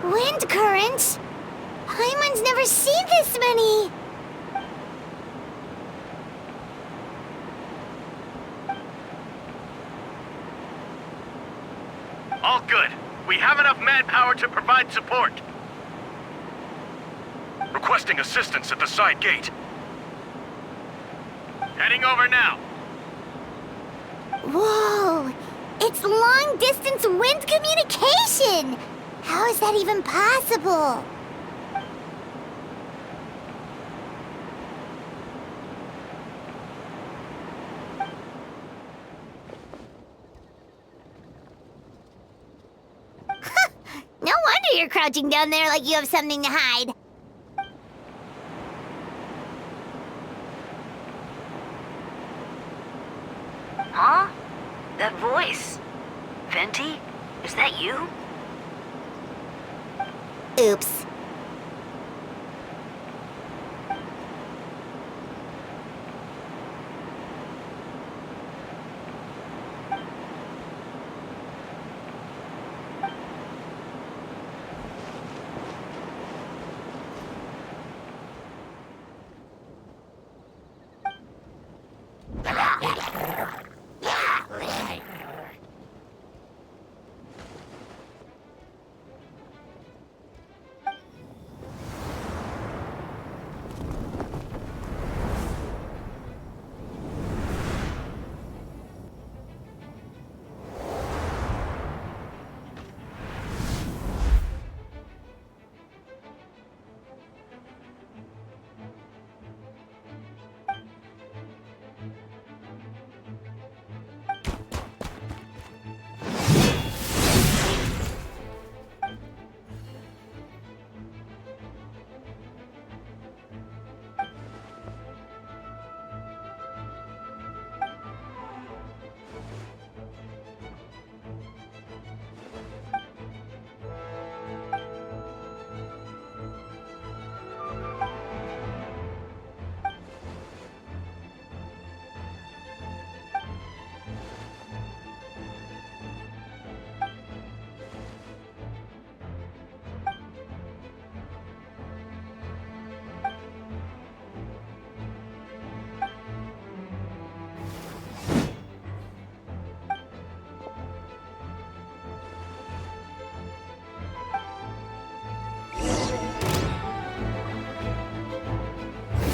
Wind currents? Paimon's never seen this many! All good. We have enough manpower to provide support. Requesting assistance at the side gate. Heading over now. Whoa! It's long-distance wind communication! How is that even possible? No wonder you're crouching down there like you have something to hide. Huh? That voice. Venti? Is that you? Oops.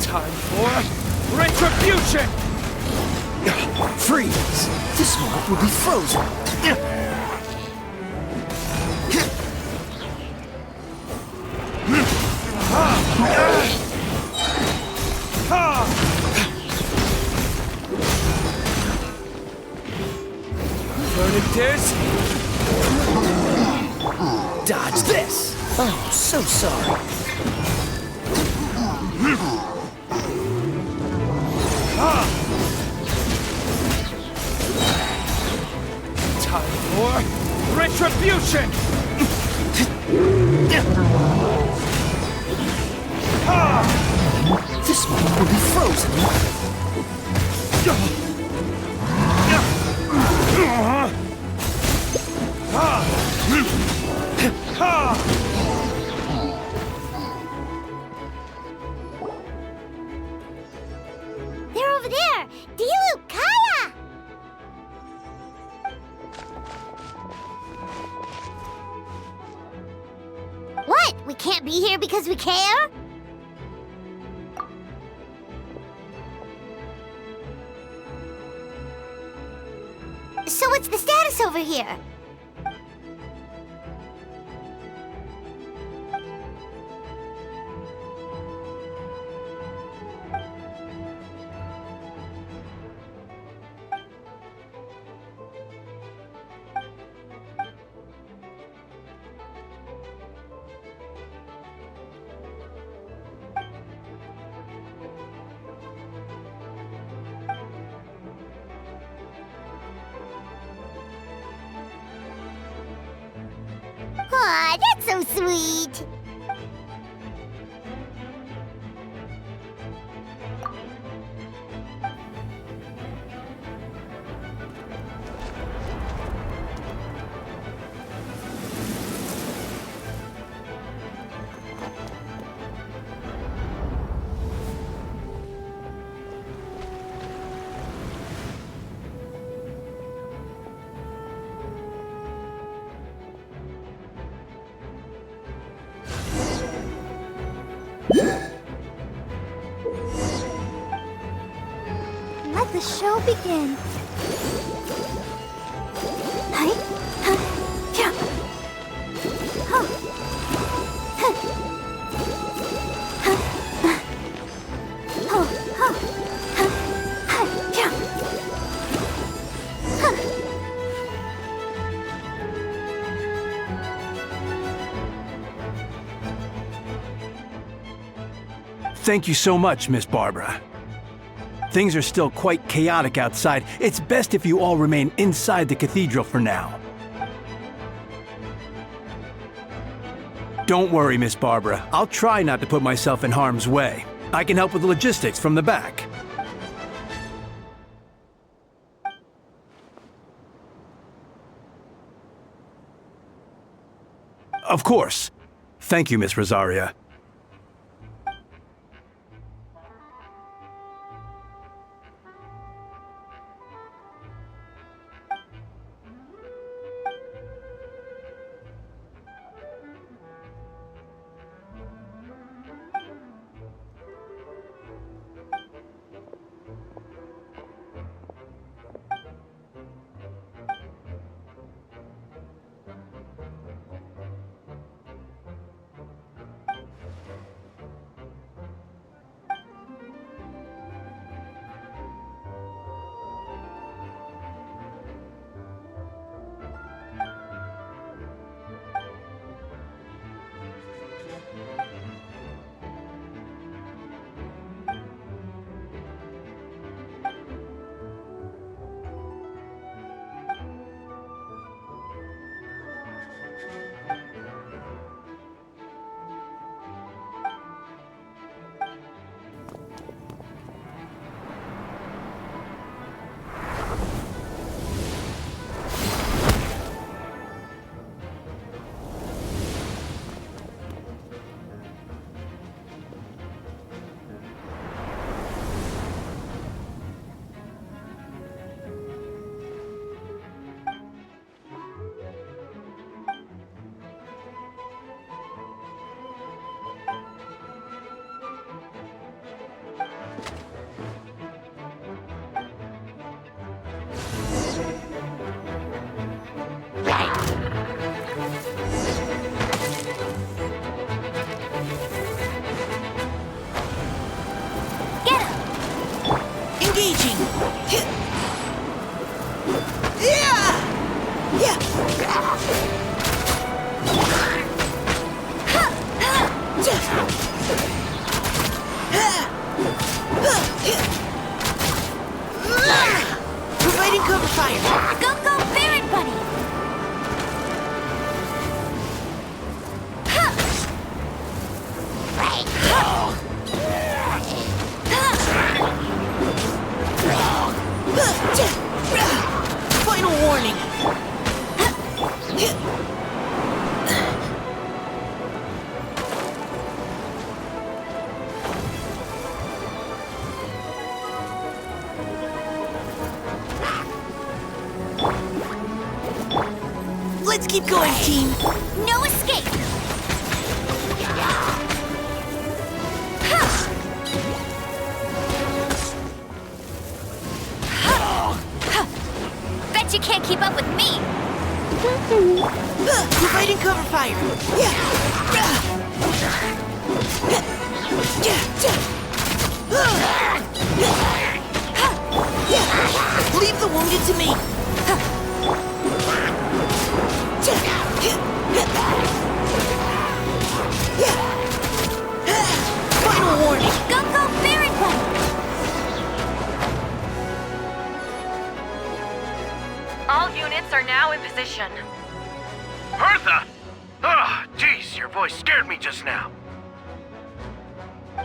Time for retribution! Freeze! This mob will be frozen. Verdict is... Dodge this! Oh, so sorry. Time for retribution! This mob will be frozen. They're over there! Diluc, Kaya! What? We can't be here because we care? So what's the status over here? Aw, that's so sweet! Let the show begin. Hi. Yeah. Huh. Huh. Oh, huh. Yeah. Thank you so much, Miss Barbara. Things are still quite chaotic outside. It's best if you all remain inside the cathedral for now. Don't worry, Miss Barbara. I'll try not to put myself in harm's way. I can help with the logistics from the back. Of course. Thank you, Miss Rosaria. Providing cover fire. Go, Barret Bunny! Final warning. Let's keep going, team. No escape! Bet you can't keep up with me! Providing cover fire. Leave the wounded to me. Final warning. Go, Barret Bunny! All units are now in position. Hertha! Oh, jeez, your voice scared me just now.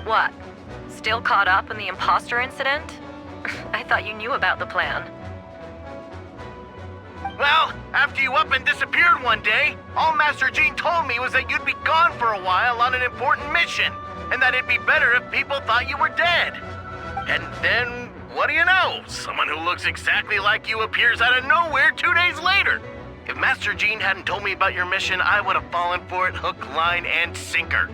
What? Still caught up in the imposter incident? I thought you knew about the plan. Well, after you up and disappeared one day, all Master Jean told me was that you'd be gone for a while on an important mission, and that it'd be better if people thought you were dead. And then, what do you know? Someone who looks exactly like you appears out of nowhere 2 days later. If Master Jean hadn't told me about your mission, I would have fallen for it hook, line, and sinker.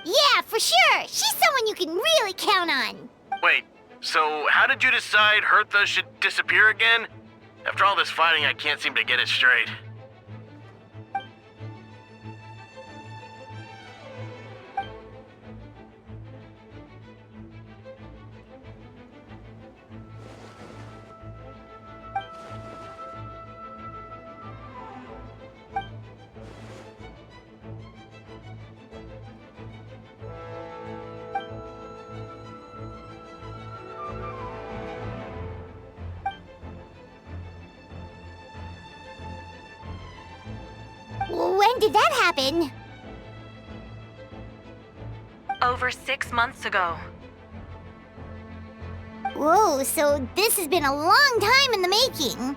Yeah, for sure! She's someone you can really count on! Wait, so how did you decide Hertha should disappear again? After all this fighting, I can't seem to get it straight. When did that happen? Over 6 months ago. Whoa, so this has been a long time in the making.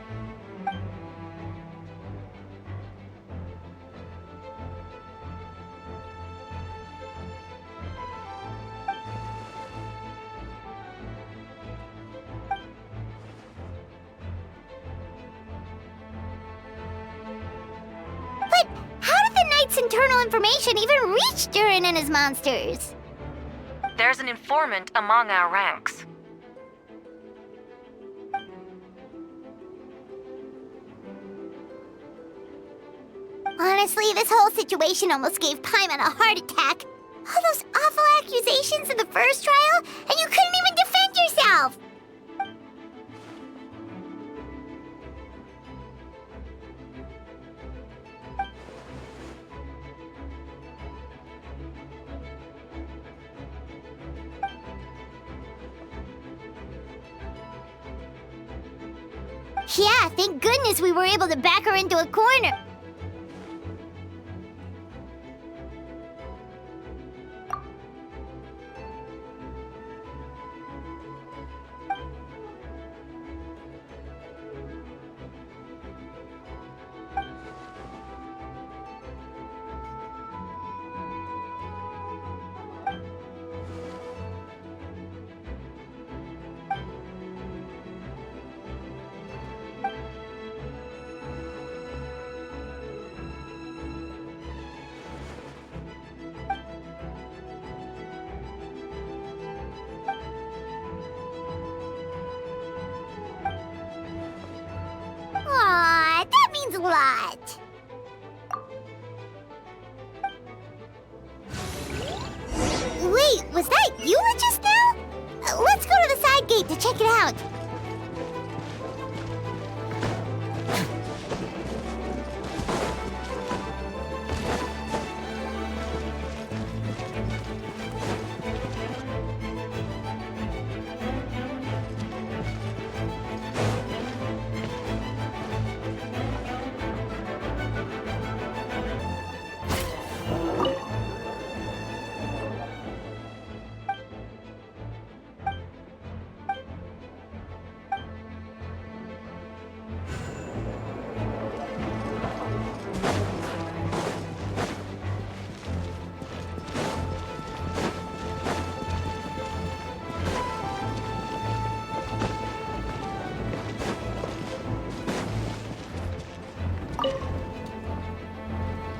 But how did the Knight's internal information even reach Durin and his monsters? There's an informant among our ranks. Honestly, this whole situation almost gave Paimon a heart attack. All those awful accusations in the first trial, and you couldn't even defend yourself! Yeah, thank goodness we were able to back her into a corner. Wait, was that you just now? Let's go to the side gate to check it out.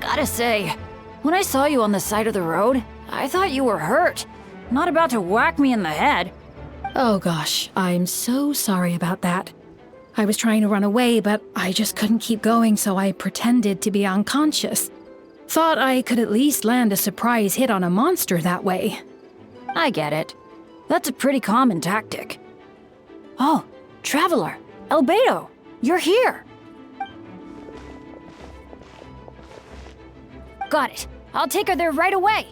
Gotta say, when I saw you on the side of the road, I thought you were hurt. Not about to whack me in the head. Oh gosh, I'm so sorry about that. I was trying to run away, but I just couldn't keep going, so I pretended to be unconscious. Thought I could at least land a surprise hit on a monster that way. I get it. That's a pretty common tactic. Oh, Traveler, Albedo, you're here. Got it. I'll take her there right away.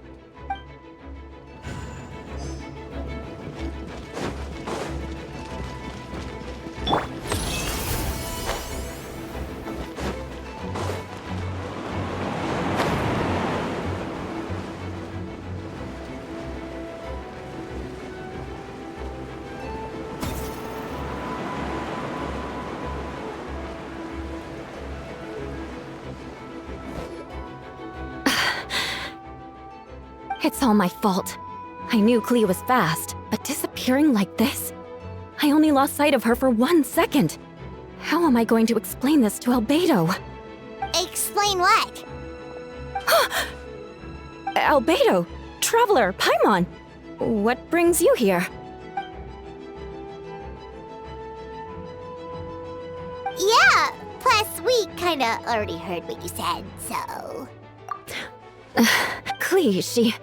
It's all my fault. I knew Clea was fast, but disappearing like this? I only lost sight of her for 1 second. How am I going to explain this to Albedo? Explain what? Albedo, Traveler, Paimon, what brings you here? Yeah, plus we kinda already heard what you said, so... Clea, she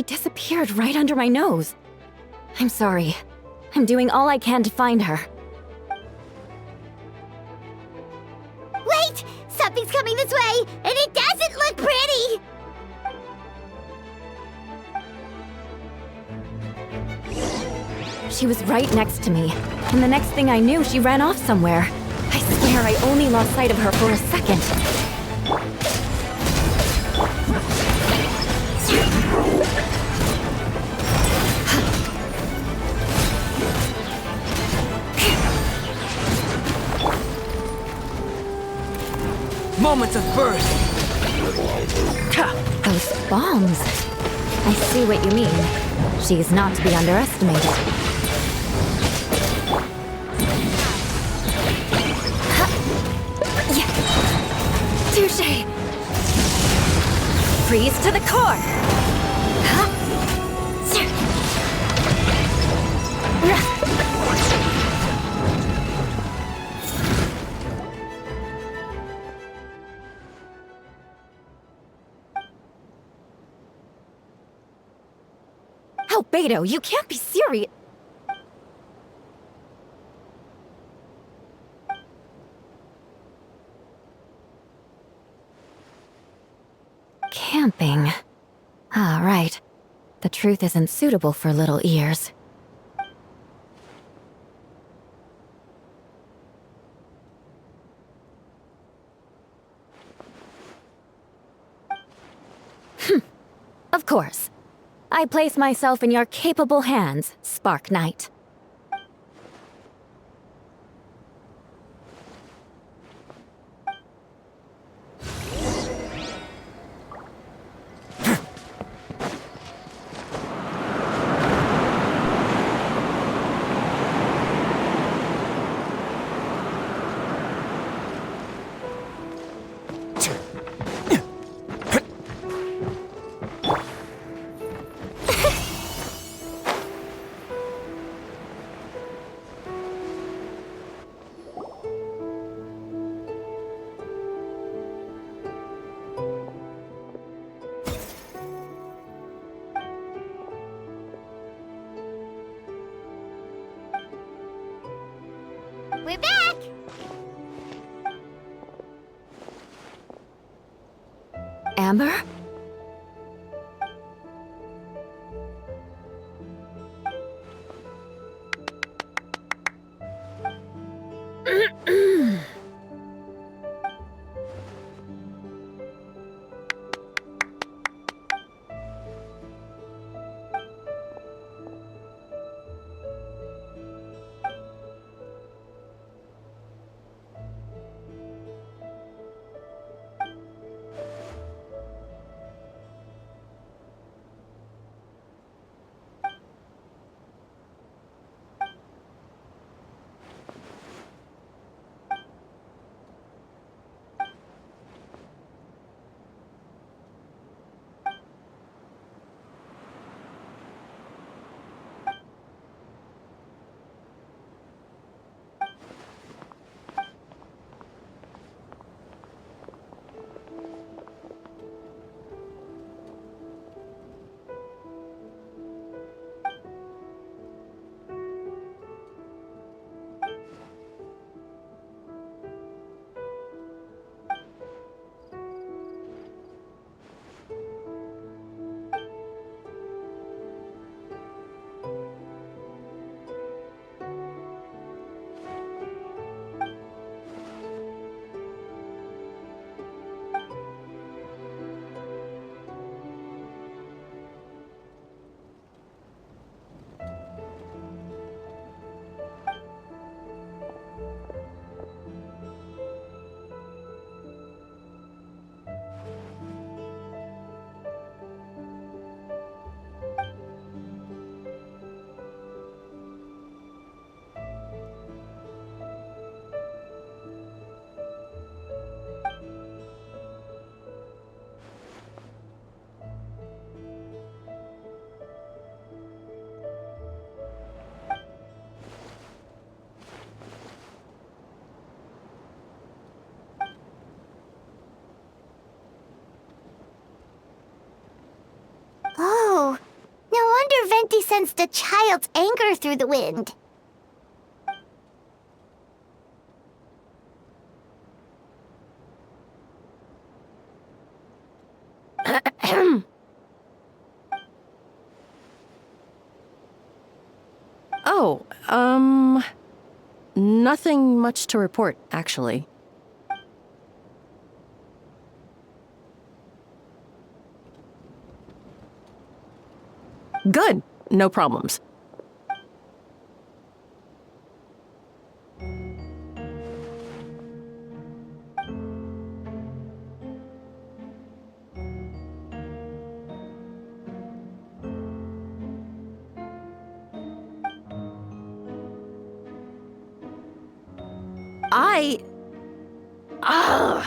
disappeared right under my nose. I'm sorry. I'm doing all I can to find her. Wait! Something's coming this way, and it doesn't look pretty! She was right next to me, and the next thing I knew, she ran off somewhere. I swear I only lost sight of her for a second. Moments of birth. Those bombs. I see what you mean. She's not to be underestimated. Touché! Freeze to the core! Albedo, you can't be serious! Camping. Ah, right. The truth isn't suitable for little ears. Of course. I place myself in your capable hands, Spark Knight. We're back! Amber? Oh, no wonder Venti sensed a child's anger through the wind. Oh, nothing much to report, actually. Good. No problems. Ugh.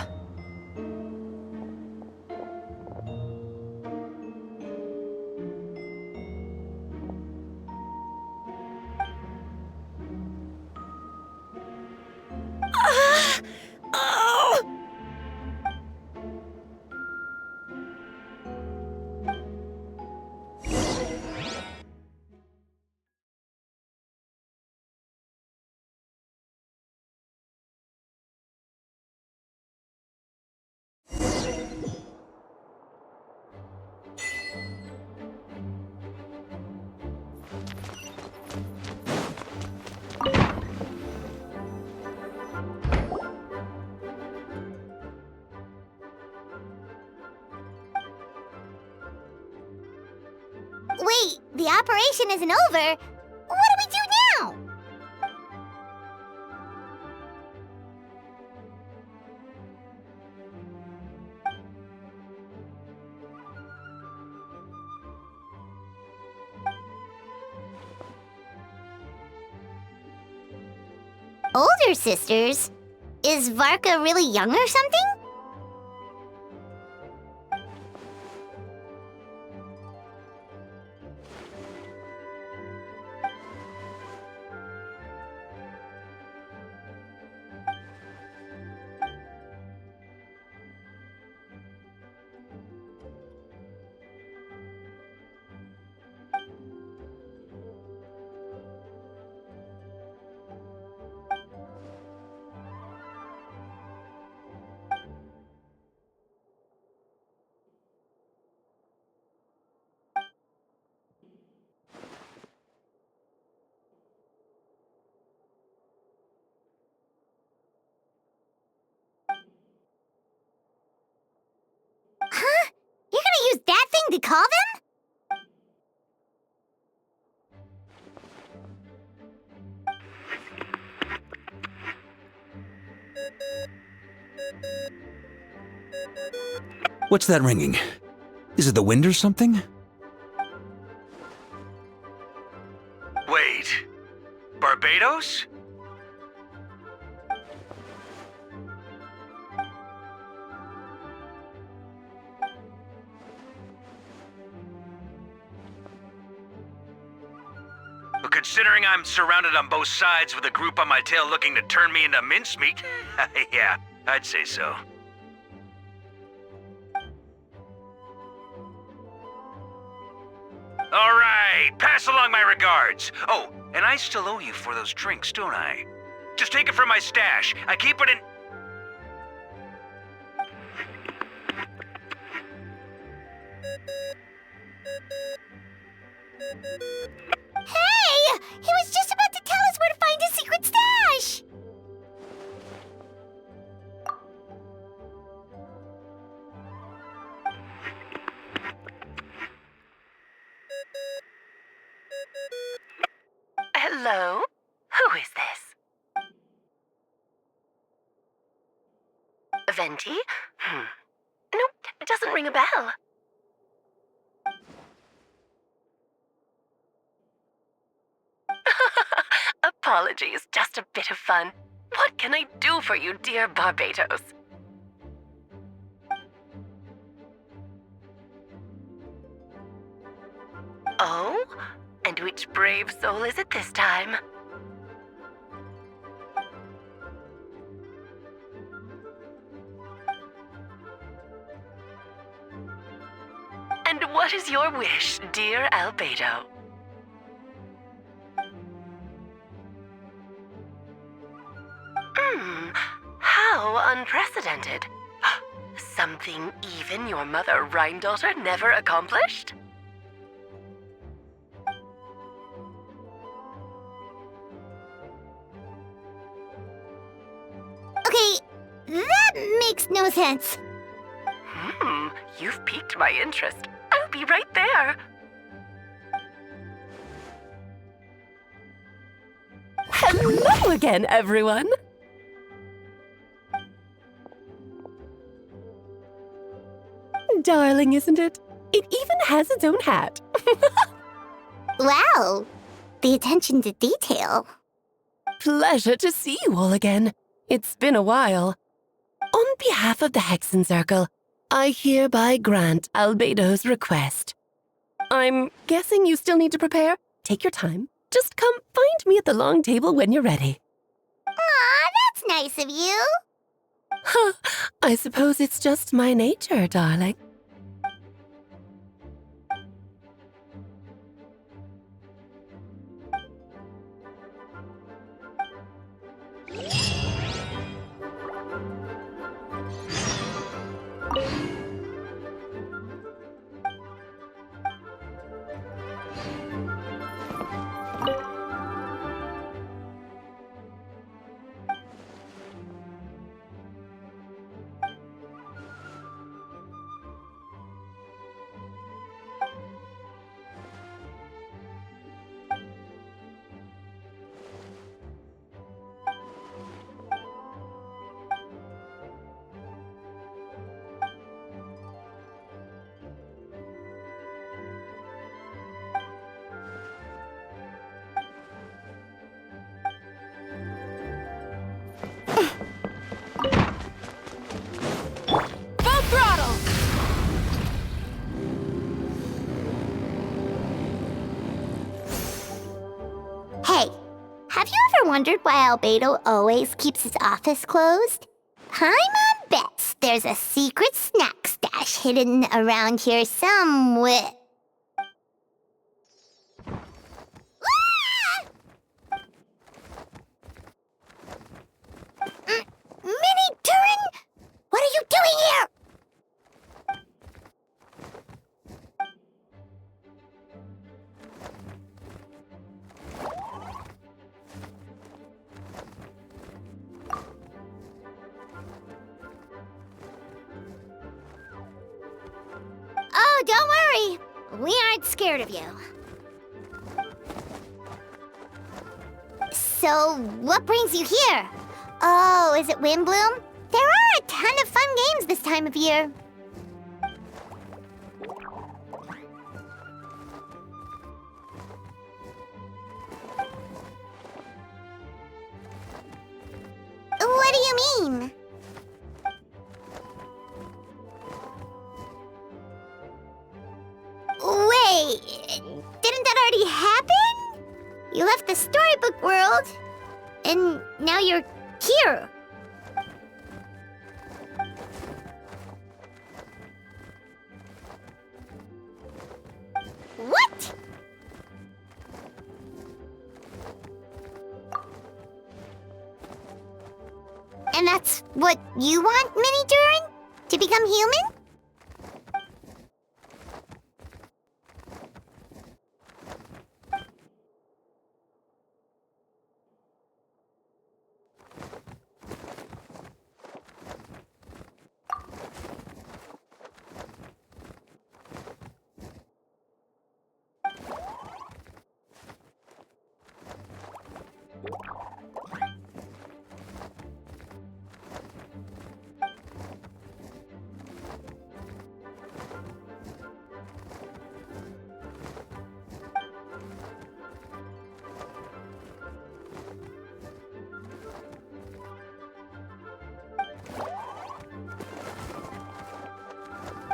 Wait, the operation isn't over. What do we do now? Older sisters? Is Varka really young or something? to call them? What's that ringing? Is it the wind or something? Wait. Barbados? Well, considering I'm surrounded on both sides with a group on my tail looking to turn me into mincemeat, yeah, I'd say so. All right, pass along my regards. Oh, and I still owe you for those drinks, don't I? Just take it from my stash. I keep it in... Hey! He was just about to tell us where to find his secret stash! Hello? Who is this? Venti? No, it doesn't ring a bell. Apologies, just a bit of fun. What can I do for you, dear Barbados? Oh? And which brave soul is it this time? And what is your wish, dear Albedo? How unprecedented. Something even your mother Rhine-daughter never accomplished? Okay, that makes no sense. You've piqued my interest. I'll be right there. Hello again, everyone. Darling, isn't it? It even has its own hat. Wow, the attention to detail. Pleasure to see you all again. It's been a while. On behalf of the Hexen Circle, I hereby grant Albedo's request. I'm guessing you still need to prepare? Take your time. Just come find me at the long table when you're ready. Aw, that's nice of you. Huh, I suppose it's just my nature, darling. Hey, have you ever wondered why Albedo always keeps his office closed? Paimon bets there's a secret snack stash hidden around here somewhere. Minnie Turin? What are you doing here? Oh, don't worry. We aren't scared of you. So, what brings you here? Oh, is it Windbloom? There are a ton of fun games this time of year. What do you mean? Wait, didn't that already happen? You left the storybook world, and now you're here. What? And that's what you want, Mini Durin? To become human?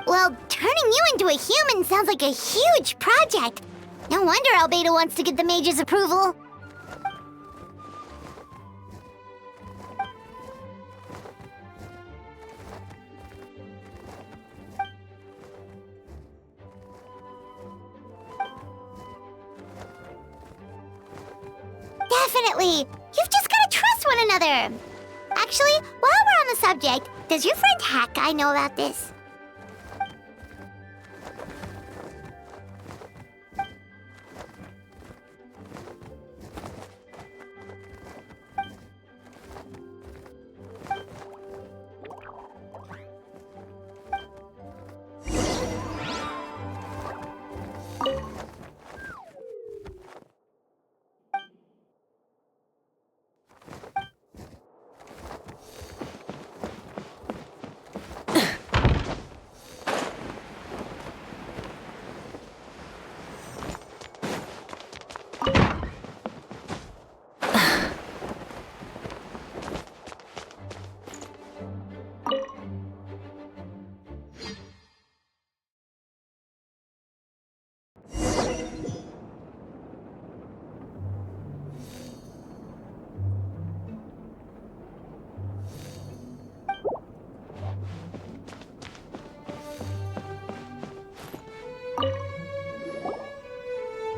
Well, turning you into a human sounds like a huge project. No wonder Albedo wants to get the mage's approval. Definitely! You've just gotta trust one another! Actually, while we're on the subject, does your friend Hakai know about this?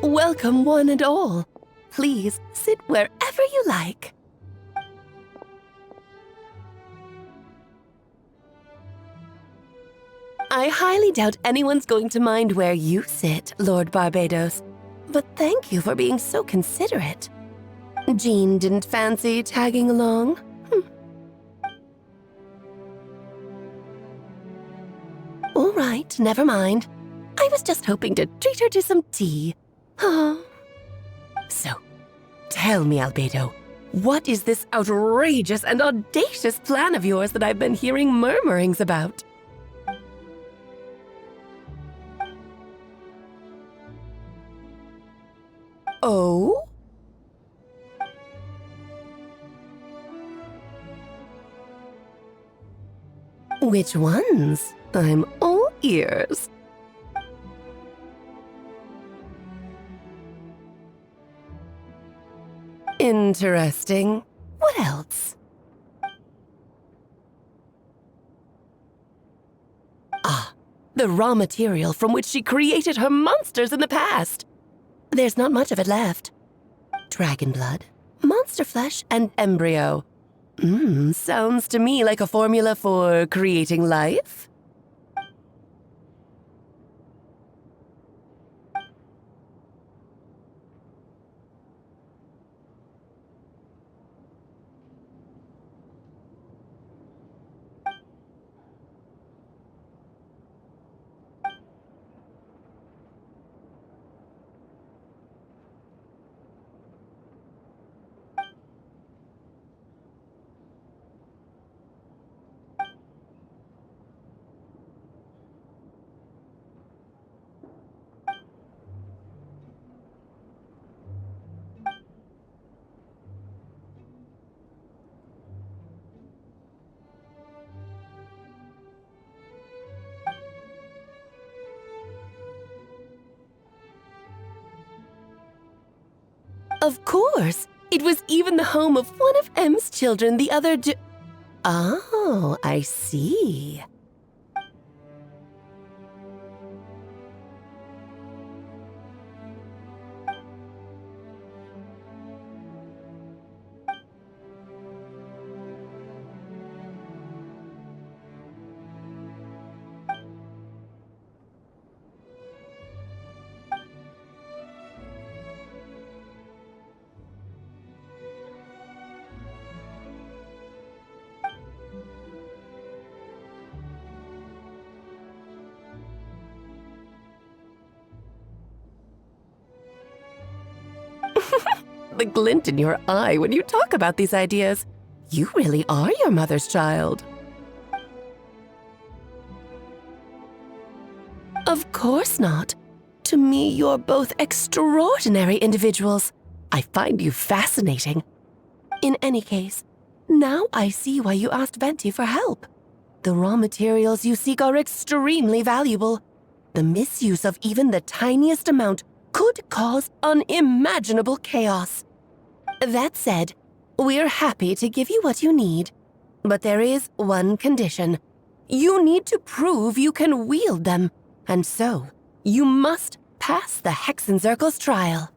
Welcome, one and all. Please sit wherever you like. I highly doubt anyone's going to mind where you sit, Lord Barbados. But thank you for being so considerate. Jean didn't fancy tagging along? All right, never mind. I was just hoping to treat her to some tea. So, tell me, Albedo, what is this outrageous and audacious plan of yours that I've been hearing murmurings about? Oh? Which ones? I'm all ears. Interesting. What else? Ah, the raw material from which she created her monsters in the past. There's not much of it left. Dragon blood, monster flesh, and embryo. Sounds to me like a formula for creating life. Of course. It was even the home of one of M's children the other day. Oh, I see. The glint in your eye when you talk about these ideas. You really are your mother's child. Of course not. To me, you're both extraordinary individuals. I find you fascinating. In any case, now I see why you asked Venti for help. The raw materials you seek are extremely valuable. The misuse of even the tiniest amount could cause unimaginable chaos. That said, we're happy to give you what you need. But there is one condition. You need to prove you can wield them. And so, you must pass the Hexencircle's trial.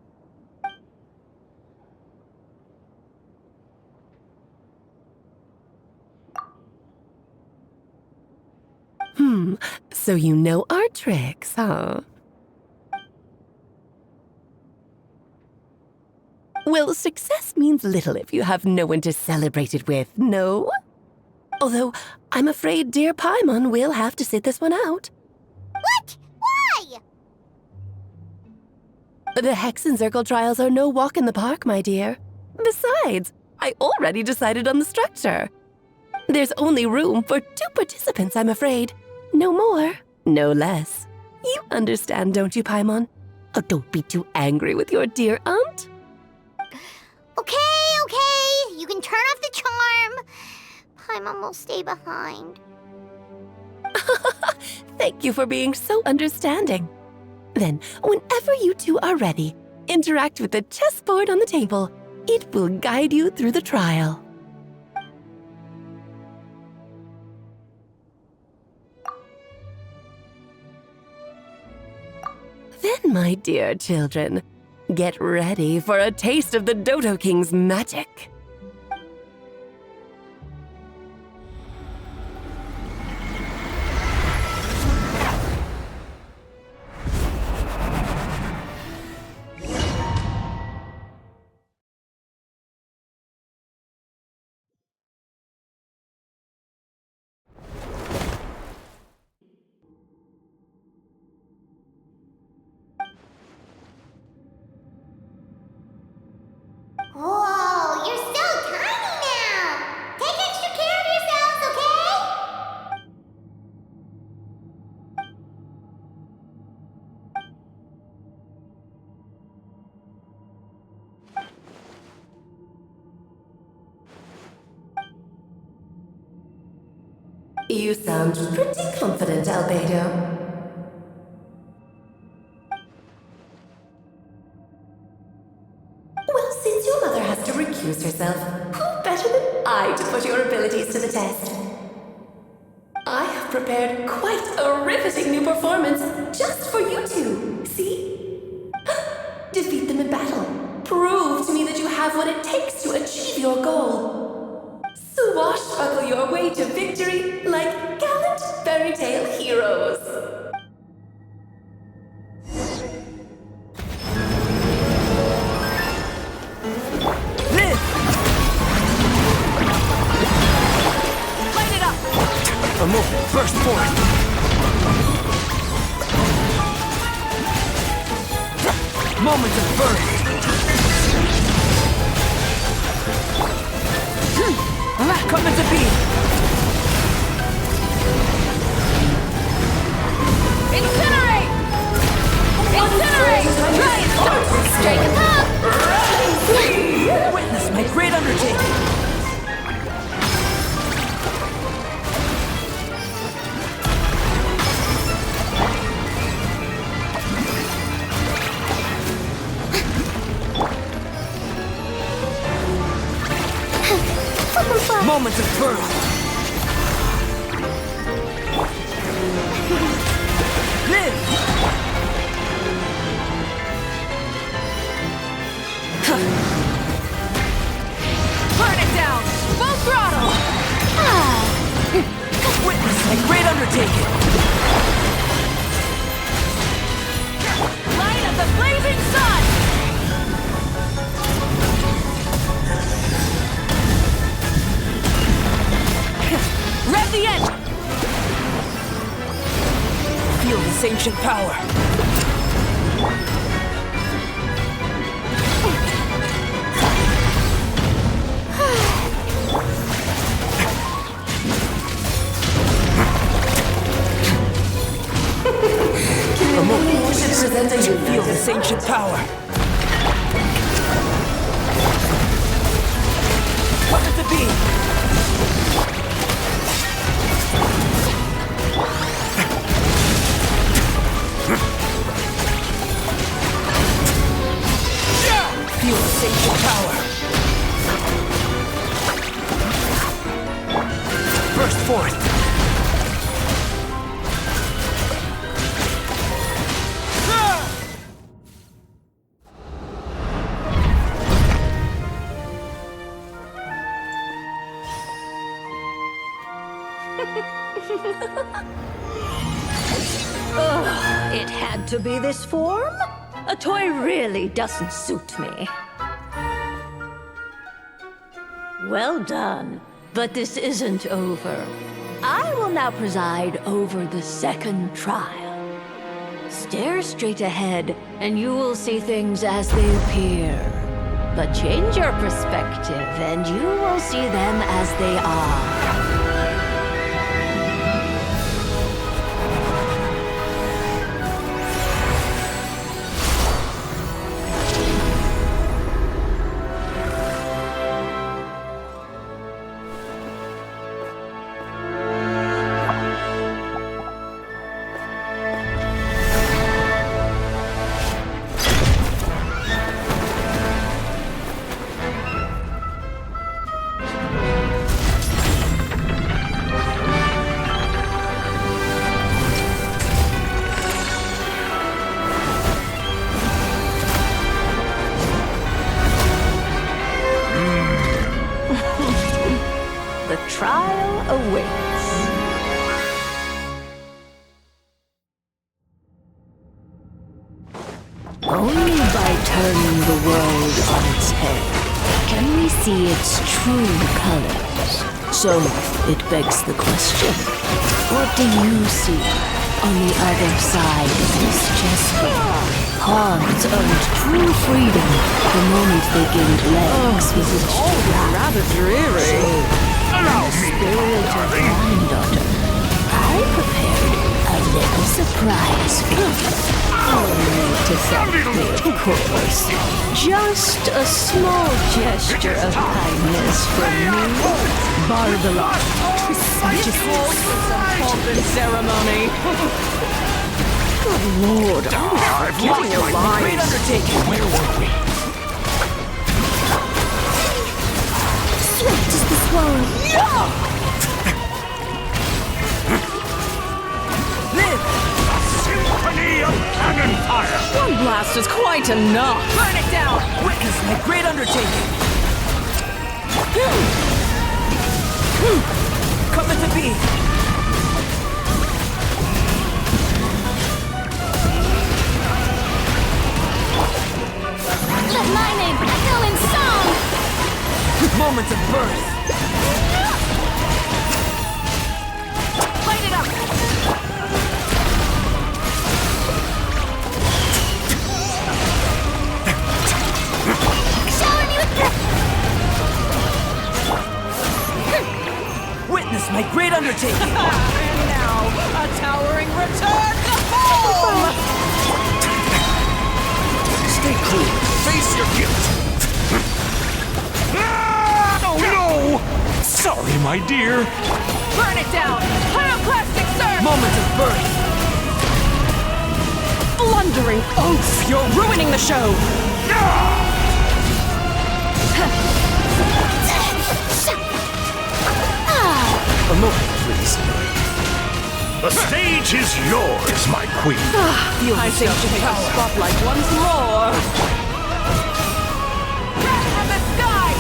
So you know our tricks, huh? Well, success means little if you have no one to celebrate it with, no? Although, I'm afraid dear Paimon will have to sit this one out. What? Why? The Hexencircle trials are no walk in the park, my dear. Besides, I already decided on the structure. There's only room for 2 participants, I'm afraid. No more, no less. You understand, don't you, Paimon? Oh, don't be too angry with your dear aunt. Okay. You can turn off the charm. Paimon will stay behind. Thank you for being so understanding. Then, whenever you two are ready, interact with the chessboard on the table. It will guide you through the trial. Then, my dear children, get ready for a taste of the Dodo King's magic. Whoa, you're so tiny now! Take extra care of yourselves, okay? You sound pretty confident, Albedo. Well, since your mother has to recuse herself, who better than I to put your abilities to the test? I have prepared quite a riveting new performance just for you two. See? Defeat them in battle. Prove to me that you have what it takes to achieve your goal. Swashbuckle your way to victory like gallant fairy tale heroes. A movement, burst forth! Moment of burst! Coming to be! Incinerate! Right! Straight up! Witness my great undertaking! Moment of birth. Live! Burn it down! Full throttle! Witness my great undertaking! Light of the blazing sun! Rev the engine! Feel this ancient power. A moment to feel this ancient power. What does it be? Feel this ancient power. Burst forth. Ugh, it had to be this form? A toy really doesn't suit me. Well done, but this isn't over. I will now preside over the second trial. Stare straight ahead, and you will see things as they appear. But change your perspective, and you will see them as they are. Trial awaits. Only by turning the world on its head can we see its true colors. So, it begs the question, what do you see on the other side of this chessboard? Pawns earned true freedom the moment they gained legs with which to ride. Rather dreary. Allow me, darling daughter. I prepared a little surprise for you. Only to celebrate, of course. Just a small gesture of kindness from me, Barbara. Just some pomp and ceremony. Good Lord, I've lost my great undertaking. Where were we? Swift as the swallow. Live! A symphony of cannon fire! One blast is quite enough. Burn it down! Witness my great undertaking. Come at the beat. Let my name echo in song! Moment of birth. Light it up! Shower me with Witness my great undertaking. And now, a towering return to home! Stay cool. Face your guilt. Oh no! Sorry, my dear. Burn it down! Pyroclastic surge! Moment of birth. Blundering oafs! You're ruining the show! A moment, please. The stage is yours, my queen. Feel the spotlight once more. The sky!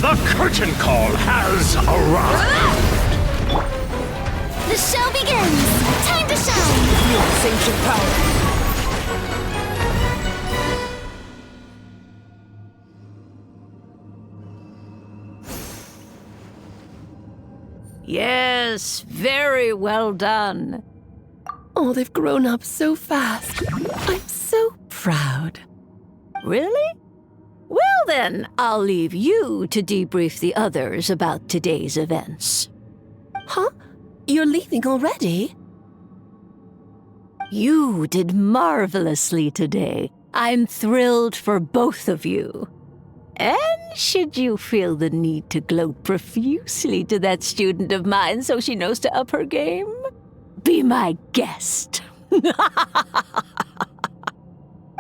The curtain call has arrived. The show begins! Time to shine! Feel the ancient power. Yes, very well done. Oh, they've grown up so fast. I'm so proud. Really? Well then, I'll leave you to debrief the others about today's events. Huh? You're leaving already? You did marvelously today. I'm thrilled for both of you. And should you feel the need to gloat profusely to that student of mine so she knows to up her game, be my guest.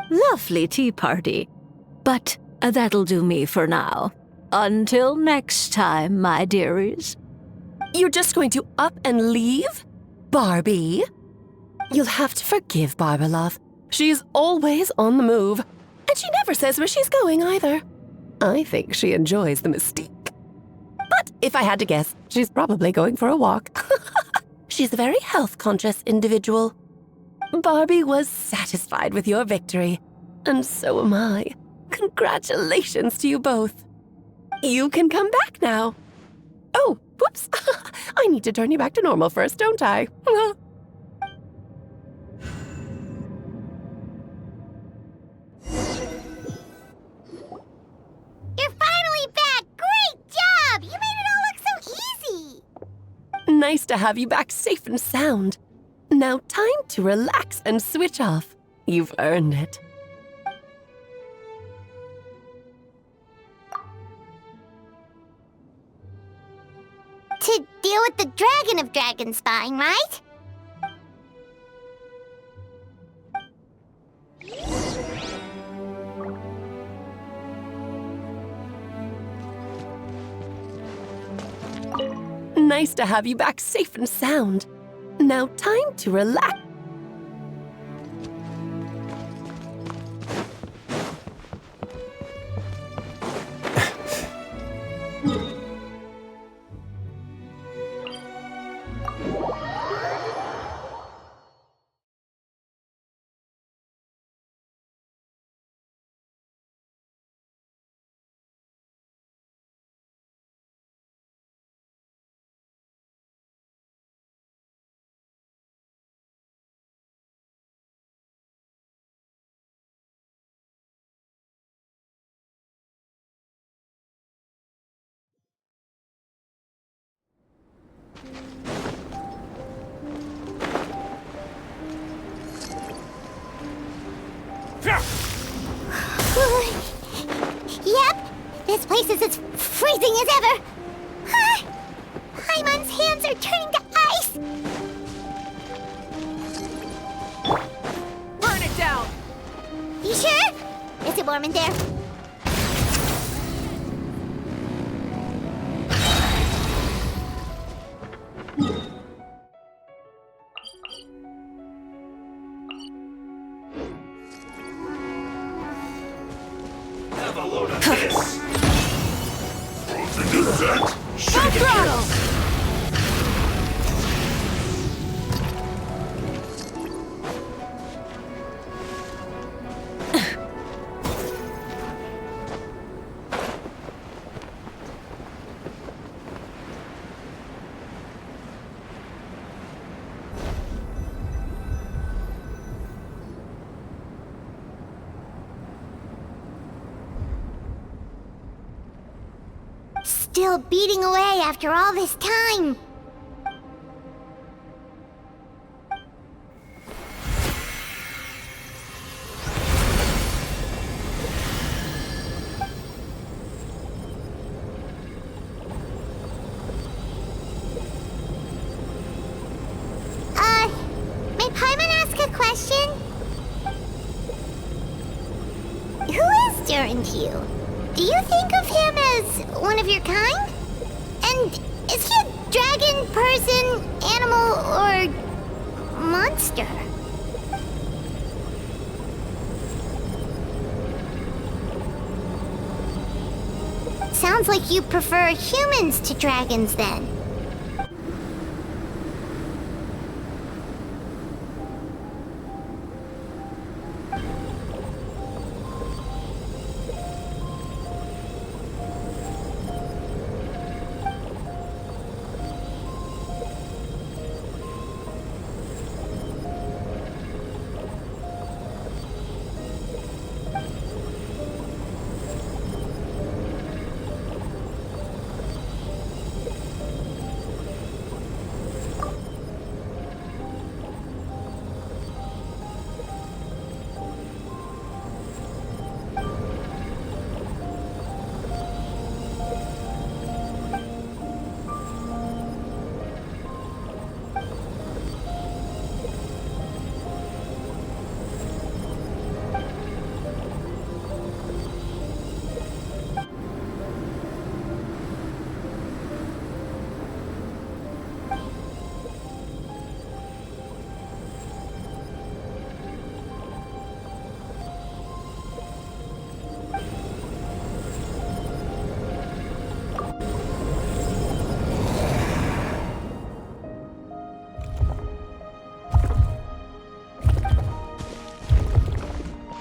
Lovely tea party. But that'll do me for now. Until next time, my dearies. You're just going to up and leave? Barbie? You'll have to forgive Barbalov. She's always on the move. And she never says where she's going either. I think she enjoys the mystique. But if I had to guess, she's probably going for a walk. She's a very health-conscious individual. Barbie was satisfied with your victory. And so am I. Congratulations to you both. You can come back now. Oh, whoops. I need to turn you back to normal first, don't I? You're finally back! Great job! You made it all look so easy! Nice to have you back safe and sound. Now time to relax and switch off. You've earned it. To deal with the dragon of dragon spying, right? Nice to have you back safe and sound. Now time to relax. Yep, this place is as freezing as ever. Hyman's hands are turning to ice. Burn it down! You sure? Is it warm in there? Have a load of this. Frozen set. Full throttle! Still beating away after all this time. May Paimon ask a question? Who is Durin to you? Do you think of him as He's one of your kind? And is he a dragon, person, animal, or monster? Sounds like you prefer humans to dragons, then.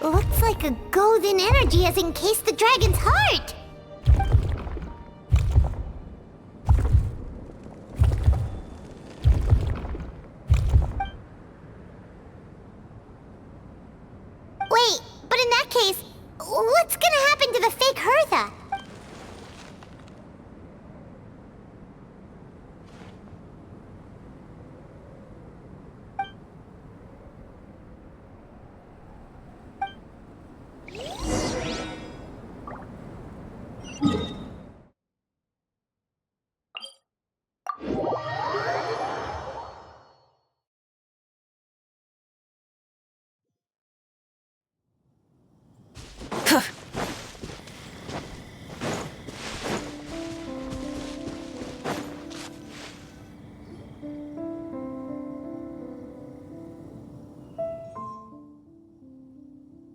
Looks like a golden energy has encased the dragon's heart! Wait, but in that case, what's gonna happen to the fake Hertha?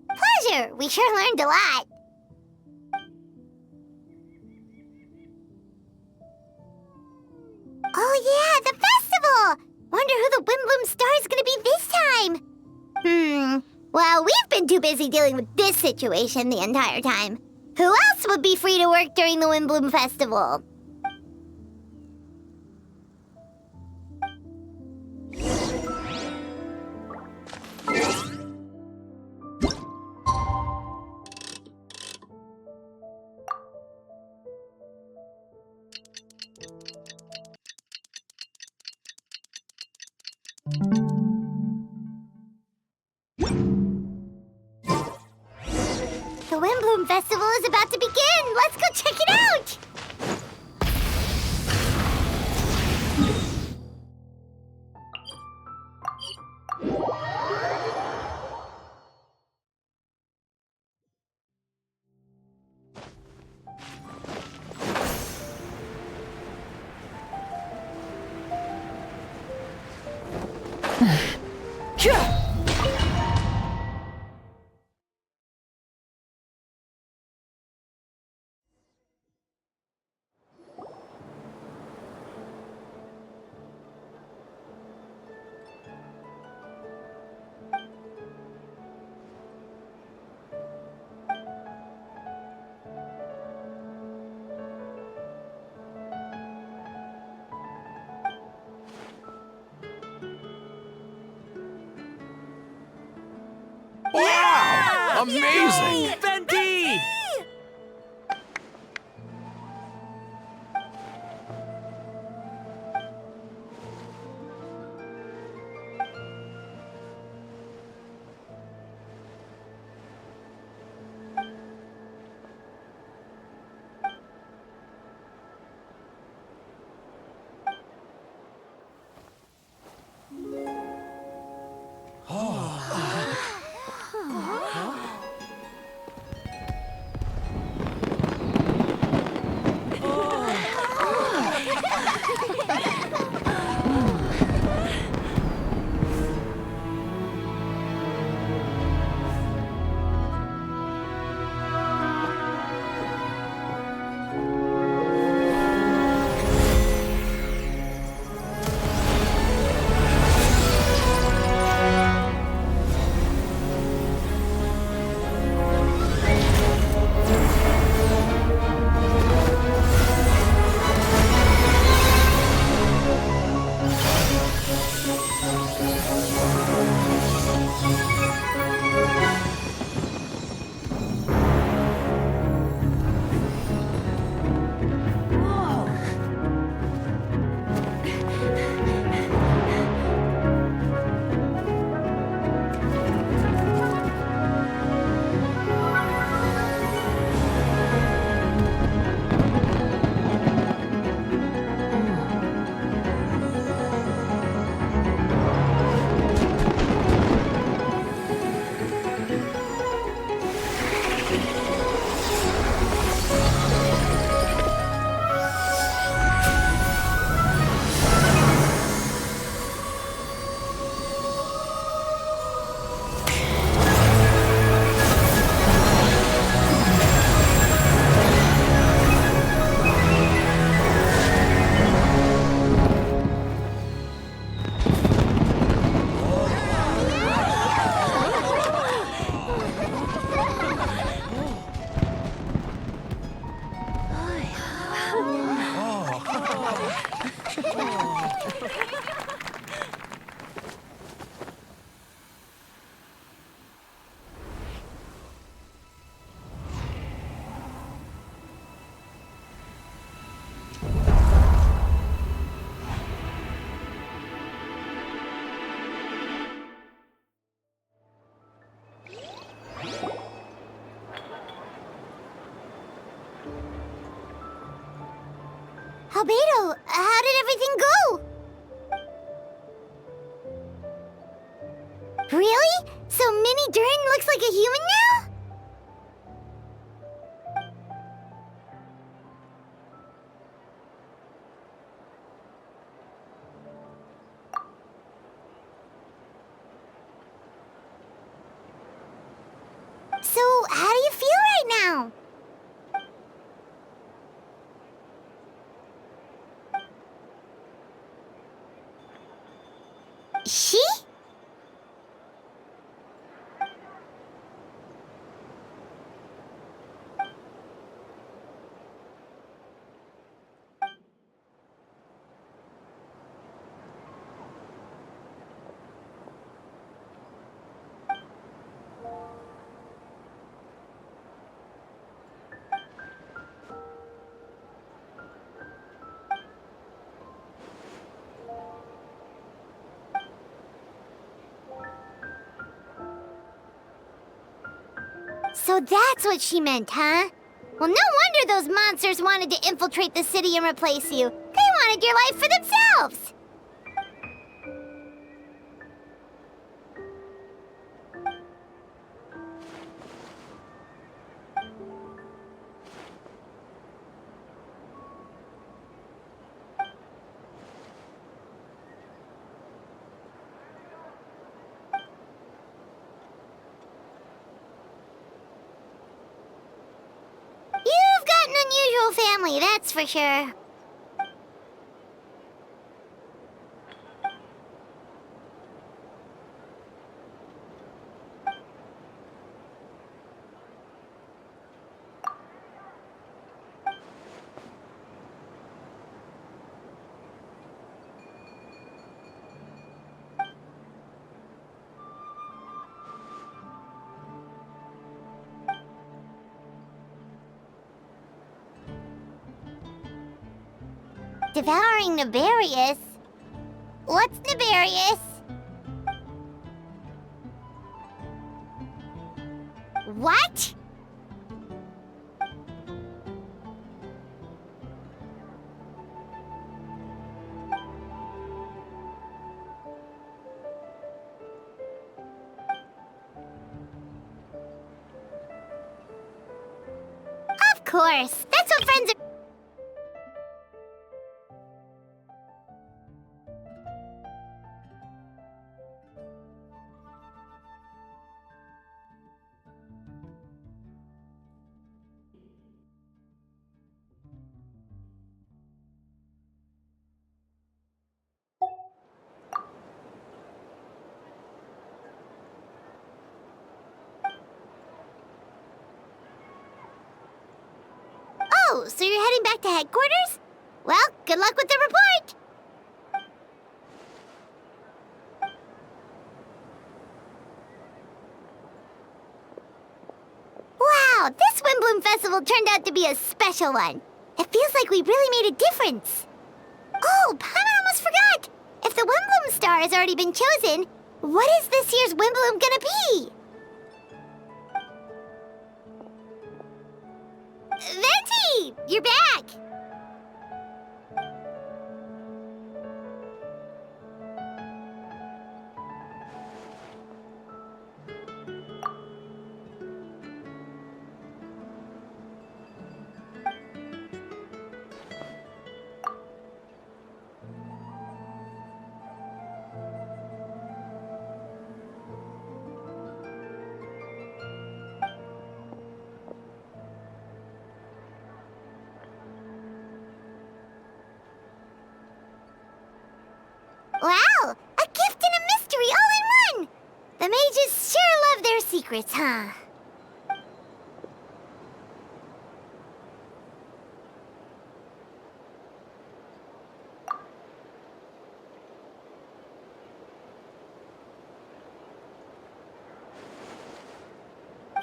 Pleasure! We sure learned a lot. Oh yeah, the festival! Wonder who the Wimbloom Star is gonna be this time. Well, we've been too busy dealing with this situation the entire time. Who else would be free to work during the Wimbloom Festival? The Wimbloom Festival is about to begin! Let's go check it out! Wow! Amazing! Venti! Albedo, how did everything go? Really? So Mini Durin looks like a human now? So, how do you feel right now? She? So that's what she meant, huh? Well, no wonder those monsters wanted to infiltrate the city and replace you. They wanted your life for themselves! You've got an unusual family, that's for sure. Devouring Nefarious? What's Nefarious? What? Of course. That's what friends are. Oh, so you're heading back to headquarters? Well, good luck with the report! Wow, this Windbloom Festival turned out to be a special one. It feels like we really made a difference. Oh, Paimon almost forgot! If the Windbloom star has already been chosen, what is this year's Windbloom gonna be? Venti! You're back! Wow! A gift and a mystery all in one! The mages sure love their secrets, huh?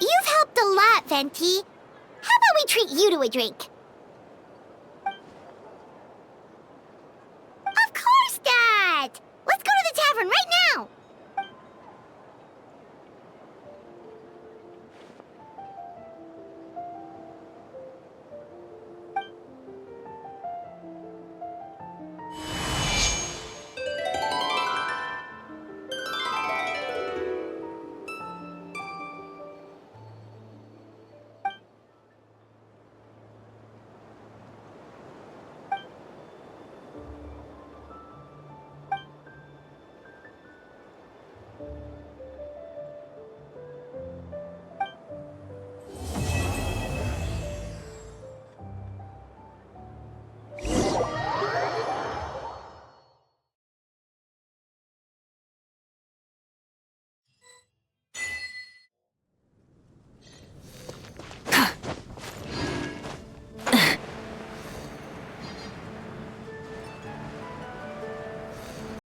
You've helped a lot, Venti. How about we treat you to a drink?